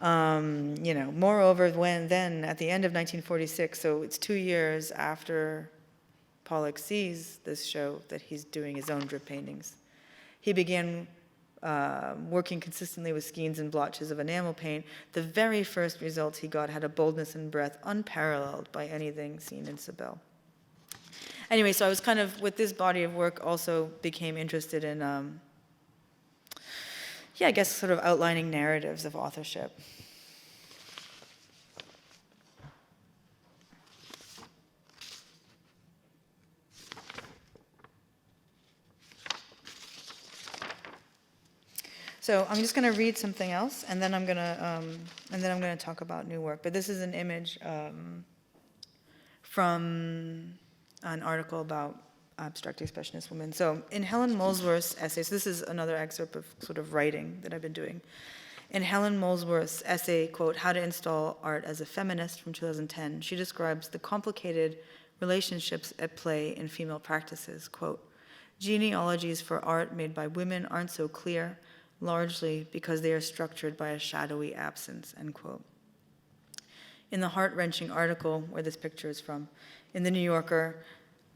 moreover, then, at the end of 1946, so it's 2 years after Pollock sees this show that he's doing his own drip paintings, he began working consistently with skeins and blotches of enamel paint. The very first results he got had a boldness and breadth unparalleled by anything seen in Sabel. Anyway, so I was kind of, with this body of work, also became interested in, I guess sort of outlining narratives of authorship. So I'm just going to read something else, and then I'm going to talk about new work. But this is an image from an article about abstract expressionist women. So in Helen Molesworth's essay, so this is another excerpt of sort of writing that I've been doing. In Helen Molesworth's essay, quote, How to Install Art as a Feminist from 2010, she describes the complicated relationships at play in female practices. Quote, genealogies for art made by women aren't so clear, largely because they are structured by a shadowy absence, end quote. In the heart-wrenching article where this picture is from, in The New Yorker,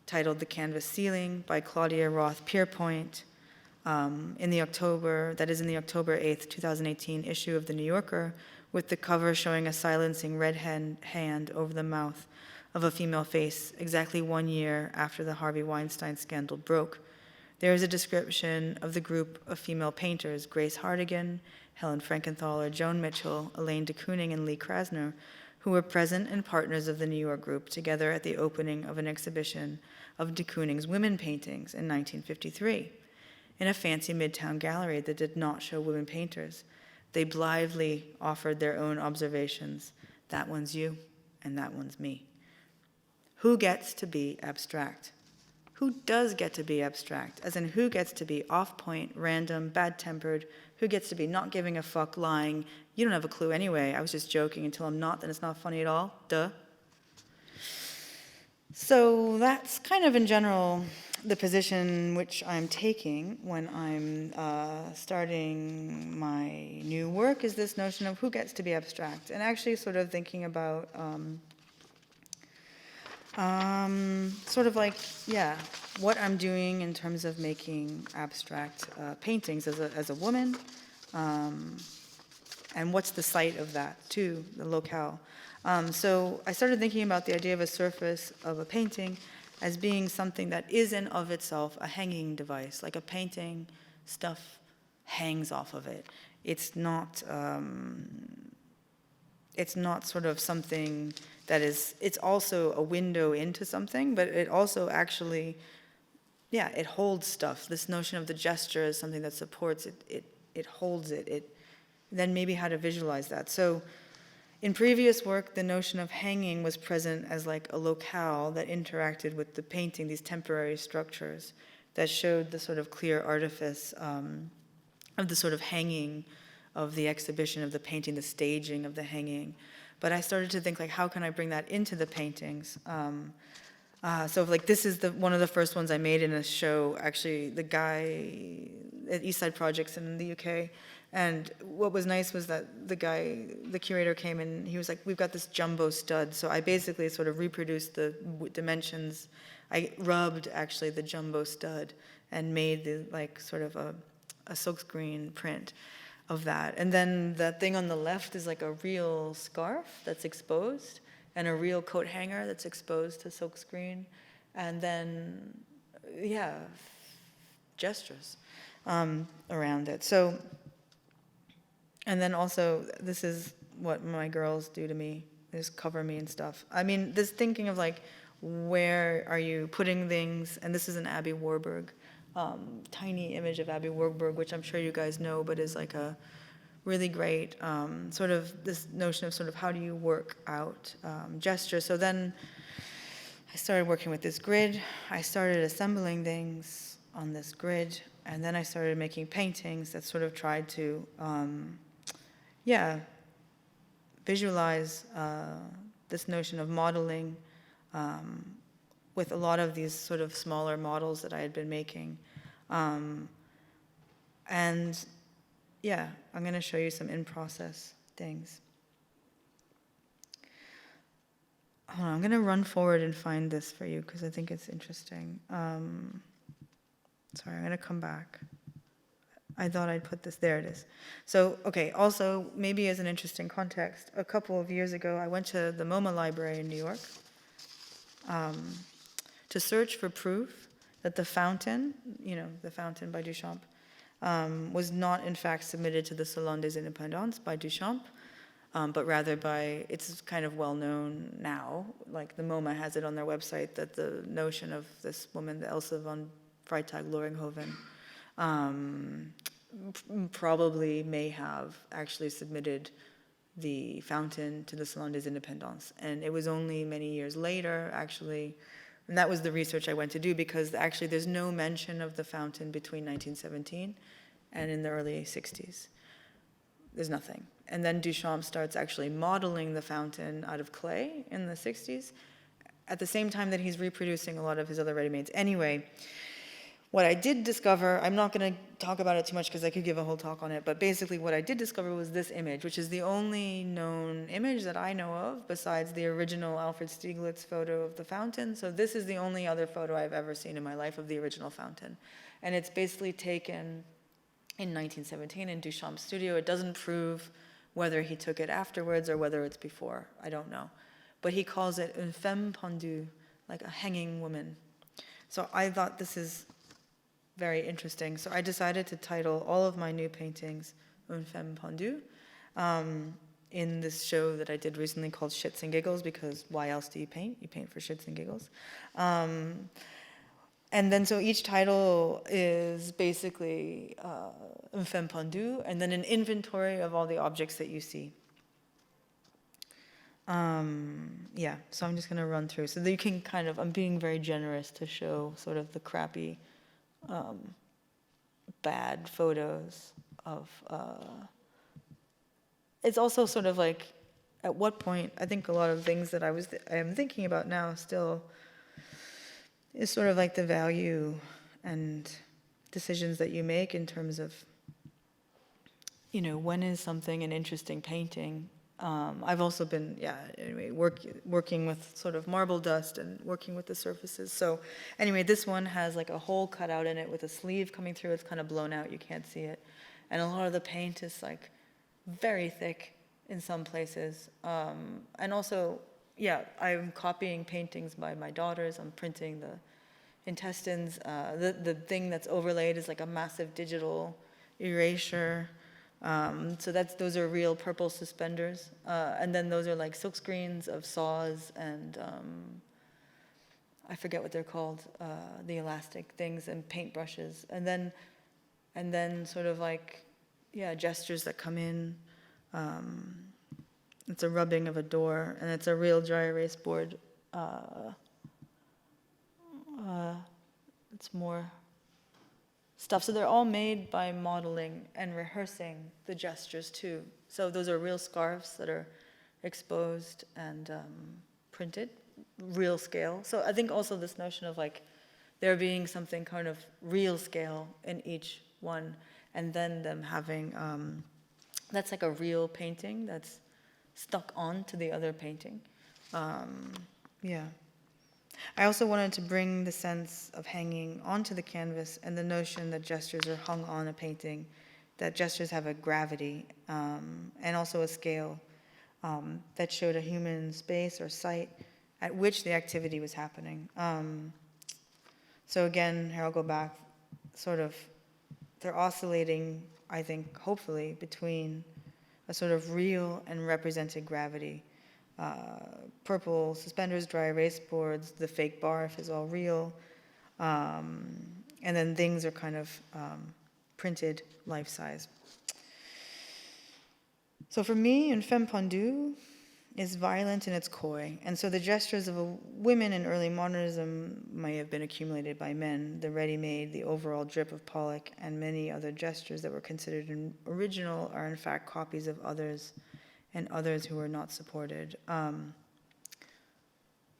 titled The Canvas Ceiling by Claudia Roth Pierpoint, in the October 8th, 2018 issue of The New Yorker, with the cover showing a silencing red hand over the mouth of a female face exactly 1 year after the Harvey Weinstein scandal broke. There is a description of the group of female painters, Grace Hardigan, Helen Frankenthaler, Joan Mitchell, Elaine de Kooning, and Lee Krasner, who were present and partners of the New York group together at the opening of an exhibition of de Kooning's women paintings in 1953 in a fancy Midtown gallery that did not show women painters. They blithely offered their own observations. That one's you, and that one's me. Who gets to be abstract? Who does get to be abstract? As in, who gets to be off-point, random, bad-tempered? Who gets to be not giving a fuck, lying? You don't have a clue anyway. I was just joking. Until I'm not, then it's not funny at all. Duh. So that's kind of, in general, the position which I'm taking when I'm starting my new work, is this notion of who gets to be abstract. And actually sort of thinking about what I'm doing in terms of making abstract paintings as a woman, and what's the site of that too, the locale. So I started thinking about the idea of a surface of a painting as being something that is in of itself a hanging device, like a painting, stuff hangs off of it. It's not sort of something that is, it's also a window into something, but it also actually, it holds stuff. This notion of the gesture is something that supports it, it holds it, then maybe how to visualize that. So in previous work, the notion of hanging was present as like a locale that interacted with the painting, these temporary structures that showed the sort of clear artifice of the sort of hanging of the exhibition, of the painting, the staging of the hanging. But I started to think, like, how can I bring that into the paintings? So like this is one of the first ones I made in a show, actually, the guy at East Side Projects in the UK. And what was nice was that the curator came and he was like, we've got this jumbo stud. So I basically sort of reproduced the dimensions. I rubbed actually the jumbo stud and made the like sort of a silkscreen print of that. And then that thing on the left is like a real scarf that's exposed, and a real coat hanger that's exposed to silkscreen. And then, yeah, gestures around it. So, and then also, this is what my girls do to me, is cover me and stuff. I mean, this thinking of like, where are you putting things? And this is an Abby Warburg, tiny image of Abby Warburg, which I'm sure you guys know, but is like a really great sort of this notion of sort of how do you work out gesture. So then I started working with this grid. I started assembling things on this grid, and then I started making paintings that sort of tried to, visualize this notion of modeling with a lot of these sort of smaller models that I had been making. And yeah, I'm going to show you some in-process things. Hold on, I'm going to run forward and find this for you because I think it's interesting. Sorry, I'm going to come back. I thought I'd put this, there it is. So, okay, also, maybe as an interesting context, a couple of years ago, I went to the MoMA library in New York to search for proof that the fountain, the fountain by Duchamp, was not in fact submitted to the Salon des Indépendants by Duchamp, but rather by, it's kind of well known now, like the MoMA has it on their website, that the notion of this woman, the Elsa von Freytag-Loringhoven, probably may have actually submitted the fountain to the Salon des Indépendants. And it was only many years later, actually, and that was the research I went to do, because actually there's no mention of the fountain between 1917 and in the early 60s. There's nothing. And then Duchamp starts actually modeling the fountain out of clay in the 60s, at the same time that he's reproducing a lot of his other ready-mades. Anyway, what I did discover, I'm not going to talk about it too much because I could give a whole talk on it, but basically what I did discover was this image, which is the only known image that I know of besides the original Alfred Stieglitz photo of the fountain. So this is the only other photo I've ever seen in my life of the original fountain. And it's basically taken in 1917 in Duchamp's studio. It doesn't prove whether he took it afterwards or whether it's before. I don't know. But he calls it une femme pendue, like a hanging woman. So I thought this is very interesting. So I decided to title all of my new paintings Une Femme Pendue in this show that I did recently called Shits and Giggles, because why else do you paint? You paint for shits and giggles. And then so each title is basically Une Femme Pendue, and then an inventory of all the objects that you see. Yeah, so I'm just going to run through. So that you can kind of, I'm being very generous to show sort of the crappy bad photos of, it's also sort of like, at what point, I think a lot of things that I am thinking about now still is sort of like the value and decisions that you make in terms of, when is something an interesting painting? I've also been, anyway, working with sort of marble dust and working with the surfaces. So anyway, this one has like a hole cut out in it with a sleeve coming through. It's kind of blown out, you can't see it. And a lot of the paint is like very thick in some places. And also, I'm copying paintings by my daughters. I'm printing the intestines. The thing that's overlaid is like a massive digital erasure. So those are real purple suspenders. And then those are like silk screens of saws and I forget what they're called, the elastic things, and paint brushes. And then sort of like, gestures that come in. It's a rubbing of a door, and it's a real dry erase board. It's more stuff. So they're all made by modeling and rehearsing the gestures too. So those are real scarves that are exposed and printed real scale. So I think also this notion of like there being something kind of real scale in each one, and then them having, that's like a real painting that's stuck on to the other painting. Yeah. I also wanted to bring the sense of hanging onto the canvas and the notion that gestures are hung on a painting, that gestures have a gravity and also a scale that showed a human space or site at which the activity was happening. So again, here I'll go back, sort of, they're oscillating, I think, hopefully, between a sort of real and represented gravity. Purple suspenders, dry erase boards, the fake barf is all real. And then things are kind of printed life-size. So for me, Une Femme Pendue is violent in its coy. And so the gestures of women in early modernism may have been accumulated by men, the ready-made, the overall drip of Pollock, and many other gestures that were considered original are in fact copies of others and others who were not supported.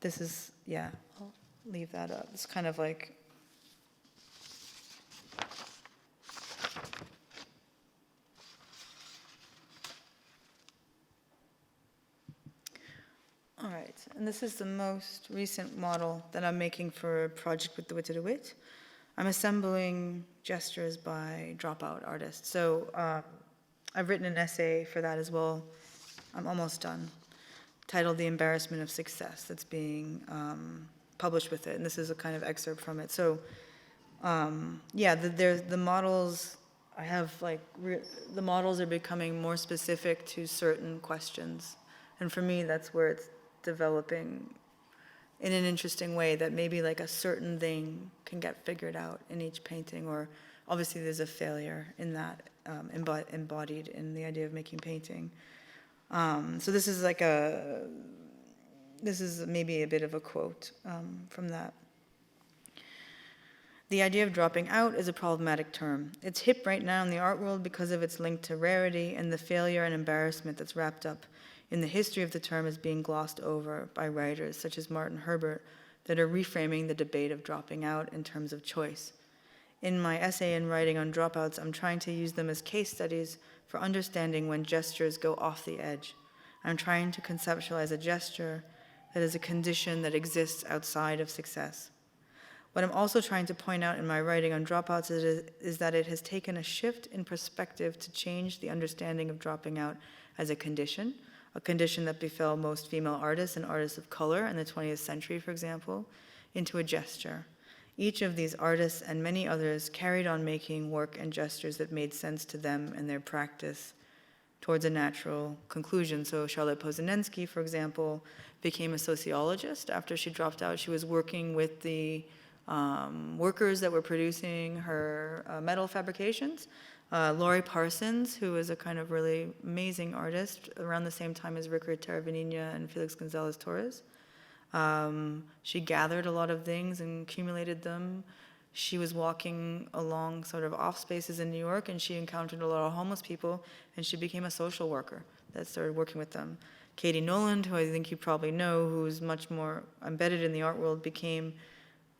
This is, yeah, I'll leave that up. It's kind of like, all right, and this is the most recent model that I'm making for a project with the Witte de Wit. I'm assembling gestures by dropout artists. So I've written an essay for that as well. I'm almost done, titled The Embarrassment of Success, that's being published with it, and this is a kind of excerpt from it. So yeah, the models, I have like, the models are becoming more specific to certain questions. And for me, that's where it's developing in an interesting way, that maybe like a certain thing can get figured out in each painting, or obviously there's a failure in that, embodied in the idea of making painting. So this is like this is maybe a bit of a quote from that. The idea of dropping out is a problematic term. It's hip right now in the art world because of its link to rarity and the failure and embarrassment that's wrapped up in the history of the term is being glossed over by writers such as Martin Herbert that are reframing the debate of dropping out in terms of choice. In my essay and writing on dropouts, I'm trying to use them as case studies for understanding when gestures go off the edge. I'm trying to conceptualize a gesture that is a condition that exists outside of success. What I'm also trying to point out in my writing on dropouts is that it has taken a shift in perspective to change the understanding of dropping out as a condition that befell most female artists and artists of color in the 20th century, for example, into a gesture. Each of these artists and many others carried on making work and gestures that made sense to them and their practice towards a natural conclusion. So Charlotte Posenensky, for example, became a sociologist. After she dropped out, she was working with the workers that were producing her metal fabrications. Laurie Parsons, who is a kind of really amazing artist, around the same time as Rickard Taravanina and Felix Gonzalez Torres. She gathered a lot of things and accumulated them. She was walking along sort of off spaces in New York, and she encountered a lot of homeless people, and she became a social worker that started working with them. Katie Noland, who I think you probably know, who's much more embedded in the art world, became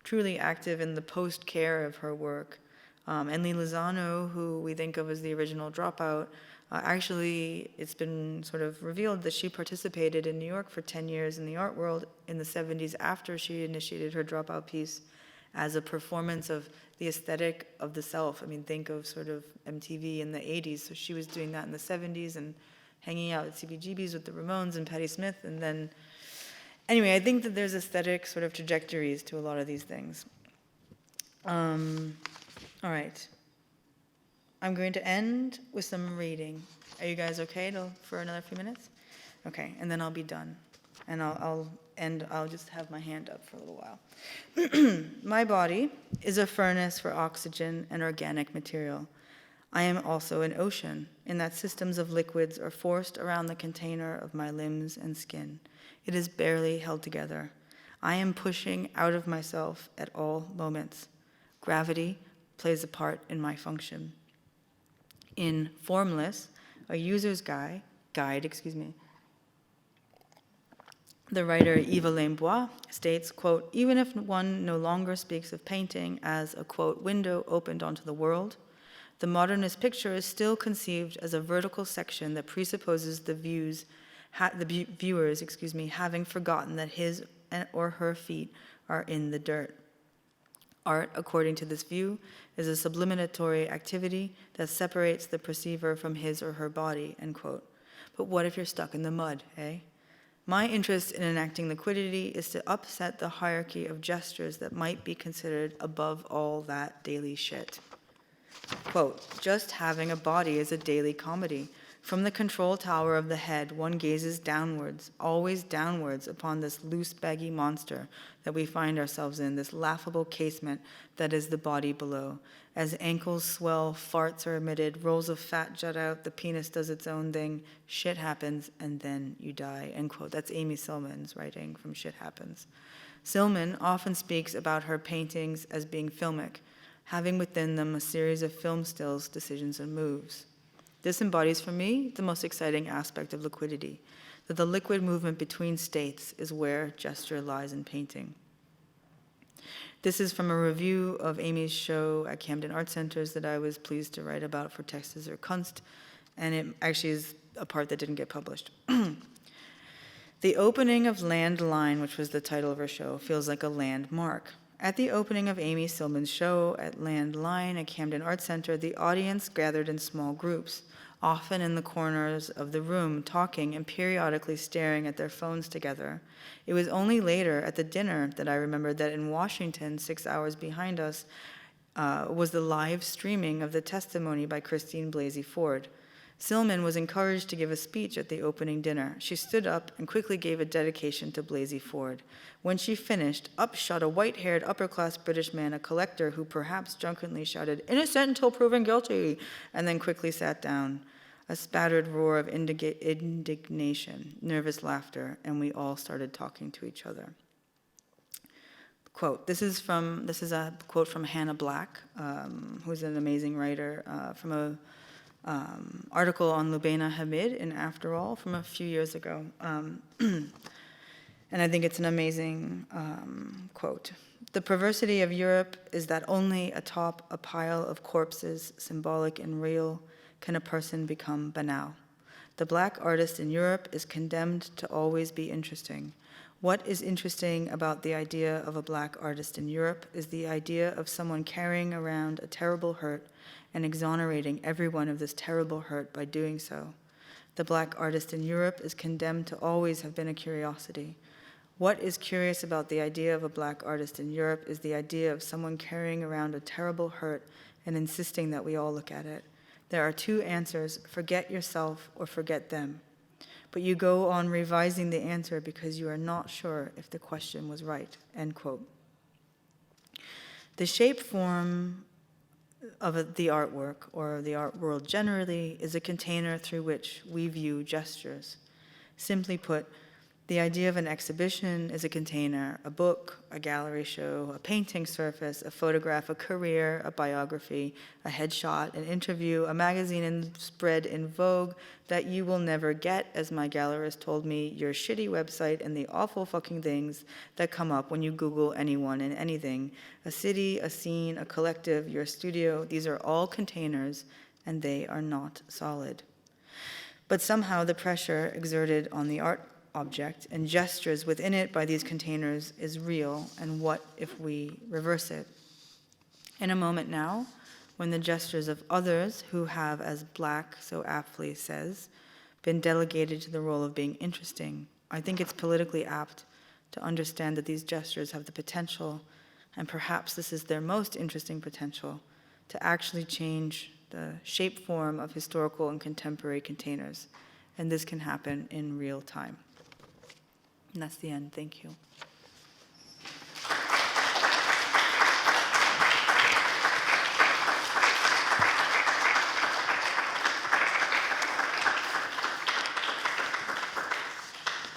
truly active in the post-care of her work. And Lee Lozano, who we think of as the original dropout, actually, it's been sort of revealed that she participated in New York for 10 years in the art world in the 70s after she initiated her dropout piece as a performance of the aesthetic of the self. I mean, think of sort of MTV in the 80s. So she was doing that in the 70s and hanging out at CBGB's with the Ramones and Patti Smith. And then, anyway, I think that there's aesthetic sort of trajectories to a lot of these things. All right. I'm going to end with some reading. Are you guys okay for another few minutes? Okay, and then I'll be done. And I'll just have my hand up for a little while. My body is a furnace for oxygen and organic material. I am also an ocean, in that systems of liquids are forced around the container of my limbs and skin. It is barely held together. I am pushing out of myself at all moments. Gravity plays a part in my function. In Formless, a user's guide, The writer Yves Lembois states, quote, "Even if one no longer speaks of painting as a, quote, window opened onto the world, the modernist picture is still conceived as a vertical section that presupposes the viewers, having forgotten that his or her feet are in the dirt. Art, according to this view, is a sublimatory activity that separates the perceiver from his or her body," end quote. But what if you're stuck in the mud, eh? My interest in enacting liquidity is to upset the hierarchy of gestures that might be considered above all that daily shit. Quote, "Just having a body is a daily comedy. From the control tower of the head, one gazes downwards, always downwards, upon this loose, baggy monster that we find ourselves in, this laughable casement that is the body below. As ankles swell, farts are emitted, rolls of fat jut out, the penis does its own thing, shit happens, and then you die," end quote. That's Amy Sillman's writing from Shit Happens. Sillman often speaks about her paintings as being filmic, having within them a series of film stills, decisions, and moves. This embodies, for me, the most exciting aspect of liquidity, that the liquid movement between states is where gesture lies in painting. This is from a review of Amy's show at Camden Art Centers that I was pleased to write about for Textes zur Kunst, and it actually is a part that didn't get published. "The opening of Land Line," which was the title of her show, feels like a landmark. At the opening of Amy Sillman's show at Land Line at Camden Art Center, the audience gathered in small groups, often in the corners of the room, talking and periodically staring at their phones together. It was only later at the dinner that I remembered that in Washington, 6 hours behind us, was the live streaming of the testimony by Christine Blasey Ford. Sillman was encouraged to give a speech at the opening dinner. She stood up and quickly gave a dedication to Blasey Ford. When she finished, up shot a white-haired, upper-class British man, a collector, who perhaps drunkenly shouted, "Innocent until proven guilty," and then quickly sat down. A spattered roar of indignation, nervous laughter, and we all started talking to each other. Quote, this is a quote from Hannah Black, who's an amazing writer, from a article on Lubaina Hamid in After All from a few years ago. And I think it's an amazing quote. "The perversity of Europe is that only atop a pile of corpses, symbolic and real, can a person become banal. The black artist in Europe is condemned to always be interesting. What is interesting about the idea of a black artist in Europe is the idea of someone carrying around a terrible hurt and exonerating everyone of this terrible hurt by doing so. The black artist in Europe is condemned to always have been a curiosity. What is curious about the idea of a black artist in Europe is the idea of someone carrying around a terrible hurt and insisting that we all look at it. There are two answers, forget yourself or forget them. But you go on revising the answer because you are not sure if the question was right," end quote. The shape form of the artwork, or the art world generally, is a container through which we view gestures. Simply put, the idea of an exhibition is a container, a book, a gallery show, a painting surface, a photograph, a career, a biography, a headshot, an interview, a magazine and spread in Vogue that you will never get, as my gallerist told me, your shitty website and the awful fucking things that come up when you Google anyone and anything. A city, a scene, a collective, your studio, these are all containers, and they are not solid. But somehow the pressure exerted on the art object and gestures within it by these containers is real, and what if we reverse it? In a moment now, when the gestures of others who have, as Black so aptly says, been delegated to the role of being interesting, I think it's politically apt to understand that these gestures have the potential, and perhaps this is their most interesting potential, to actually change the shape form of historical and contemporary containers. And this can happen in real time. And that's the end. Thank you.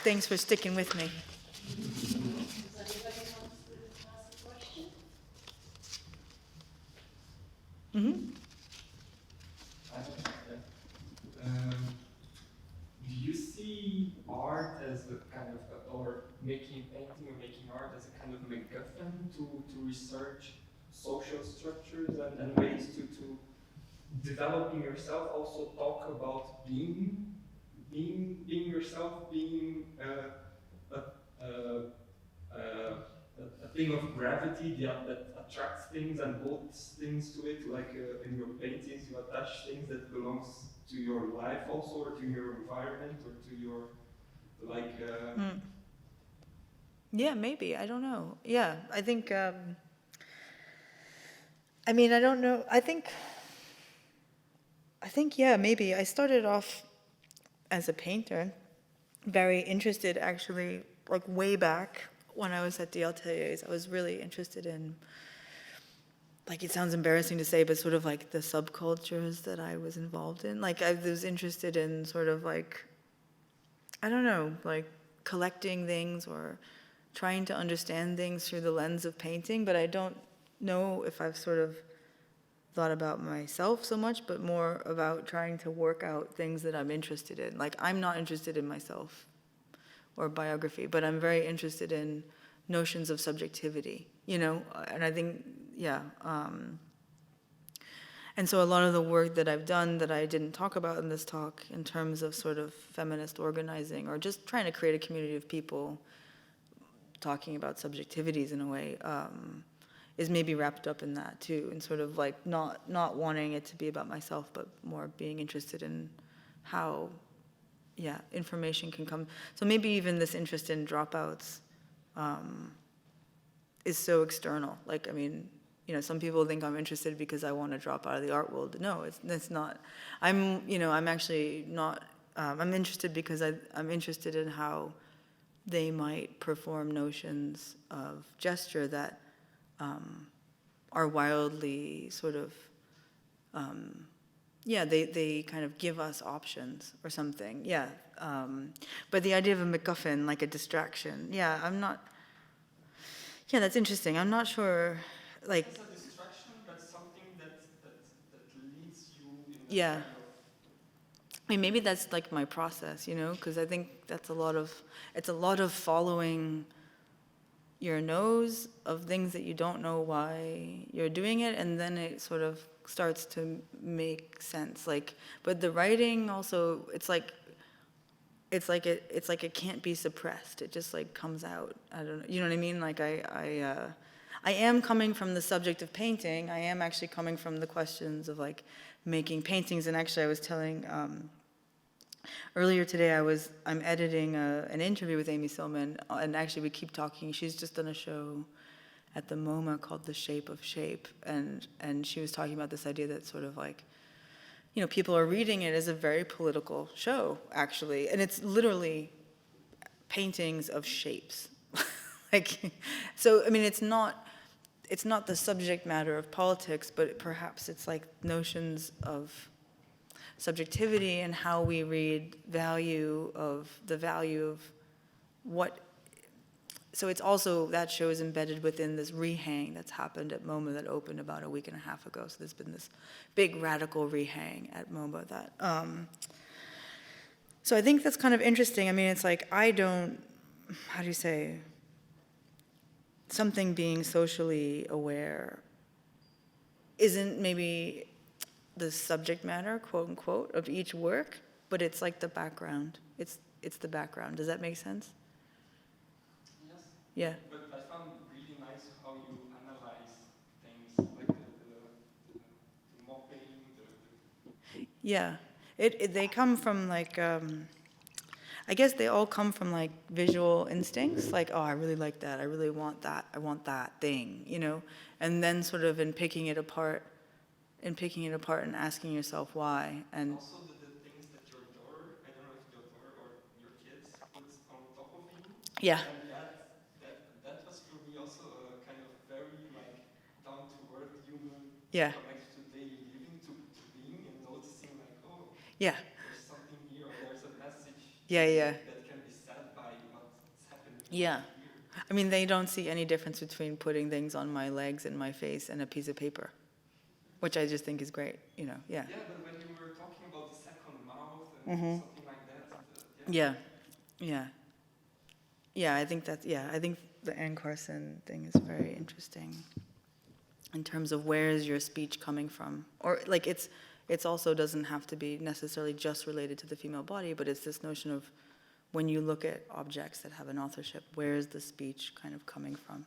Thanks for sticking with me. Mm-hmm. Do you see art as a kind of, or kind of MacGuffin to research social structures and ways to developing yourself. Also talk about being yourself, being a thing of gravity that attracts things and holds things to it. Like in your paintings, you attach things that belongs to your life also, or to your environment, or to your like. Yeah, maybe. I don't know. Yeah, I think. I mean, I don't know. I think. Yeah, maybe. I started off as a painter, very interested actually, like way back when I was at the Ateliers. I was really interested in, like, it sounds embarrassing to say, but sort of like the subcultures that I was involved in. Like, I was interested in sort of like, I don't know, like collecting things or trying to understand things through the lens of painting, but I don't know if I've sort of thought about myself so much, but more about trying to work out things that I'm interested in. Like, I'm not interested in myself or biography, but I'm very interested in notions of subjectivity, you know? And I think, yeah. And so a lot of the work that I've done that I didn't talk about in this talk in terms of sort of feminist organizing or just trying to create a community of people talking about subjectivities in a way, is maybe wrapped up in that too, and sort of like not wanting it to be about myself, but more being interested in how, yeah, information can come. So maybe even this interest in dropouts is so external. Like, I mean, you know, some people think I'm interested because I want to drop out of the art world. No, it's not. I'm actually not. I'm interested because I'm interested in how they might perform notions of gesture that are wildly sort of, yeah, they kind of give us options or something, yeah. But the idea of a MacGuffin, like a distraction, yeah, yeah, that's interesting. I'm not sure, like. It's a distraction, but something that leads you in Yeah. kind of. I mean, maybe that's like my process, you know, because I think it's a lot of following your nose of things that you don't know why you're doing it, and then it sort of starts to make sense. Like, but the writing also, it's like it can't be suppressed. It just like comes out. I don't know. You know what I mean? Like I am coming from the subject of painting. I am actually coming from the questions of like making paintings. And actually, I was telling. Earlier today, I'm editing an interview with Amy Silman, and actually we keep talking. She's just done a show at the MoMA called The Shape of Shape, and she was talking about this idea that sort of like, you know, people are reading it as a very political show, actually, and it's literally paintings of shapes. Like, so I mean, it's not the subject matter of politics, but perhaps it's like notions of subjectivity and how we read the value of what. So it's also, that show is embedded within this rehang that's happened at MoMA that opened about a week and a half ago. So there's been this big radical rehang at MoMA that. So I think that's kind of interesting. I mean, it's like how do you say, something being socially aware isn't maybe the subject matter, quote unquote, of each work, but it's like the background. It's the background. Does that make sense? Yes. Yeah. But I found really nice how you analyze things, like the mopping, Yeah. They come from like, I guess they all come from like visual instincts, like, oh, I really like that, I really want that, I want that thing, you know? And then sort of in picking it apart and asking yourself why. And also the things that your daughter, I don't know if your daughter or your kids puts on top of you. yeah. And that was for me also a kind of very like down to earth human Yeah. connect to daily living, to being and noticing like, oh, Yeah. there's something here, or there's a message Yeah. that can be said by what's happening Yeah. here. I mean, they don't see any difference between putting things on my legs and my face and a piece of paper, which I just think is great, you know, yeah. Yeah, but when you were talking about the second mouth and something like that. Yeah. Yeah, I think the Anne Carson thing is very interesting in terms of where is your speech coming from, or like it's also doesn't have to be necessarily just related to the female body, but it's this notion of when you look at objects that have an authorship, where is the speech kind of coming from?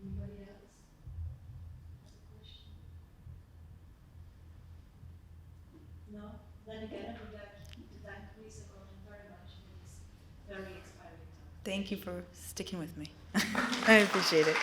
Anybody else has a question? No? Then again, I would like to thank Lisa Gordon very much for this very inspiring talk. Thank you for sticking with me. I appreciate it.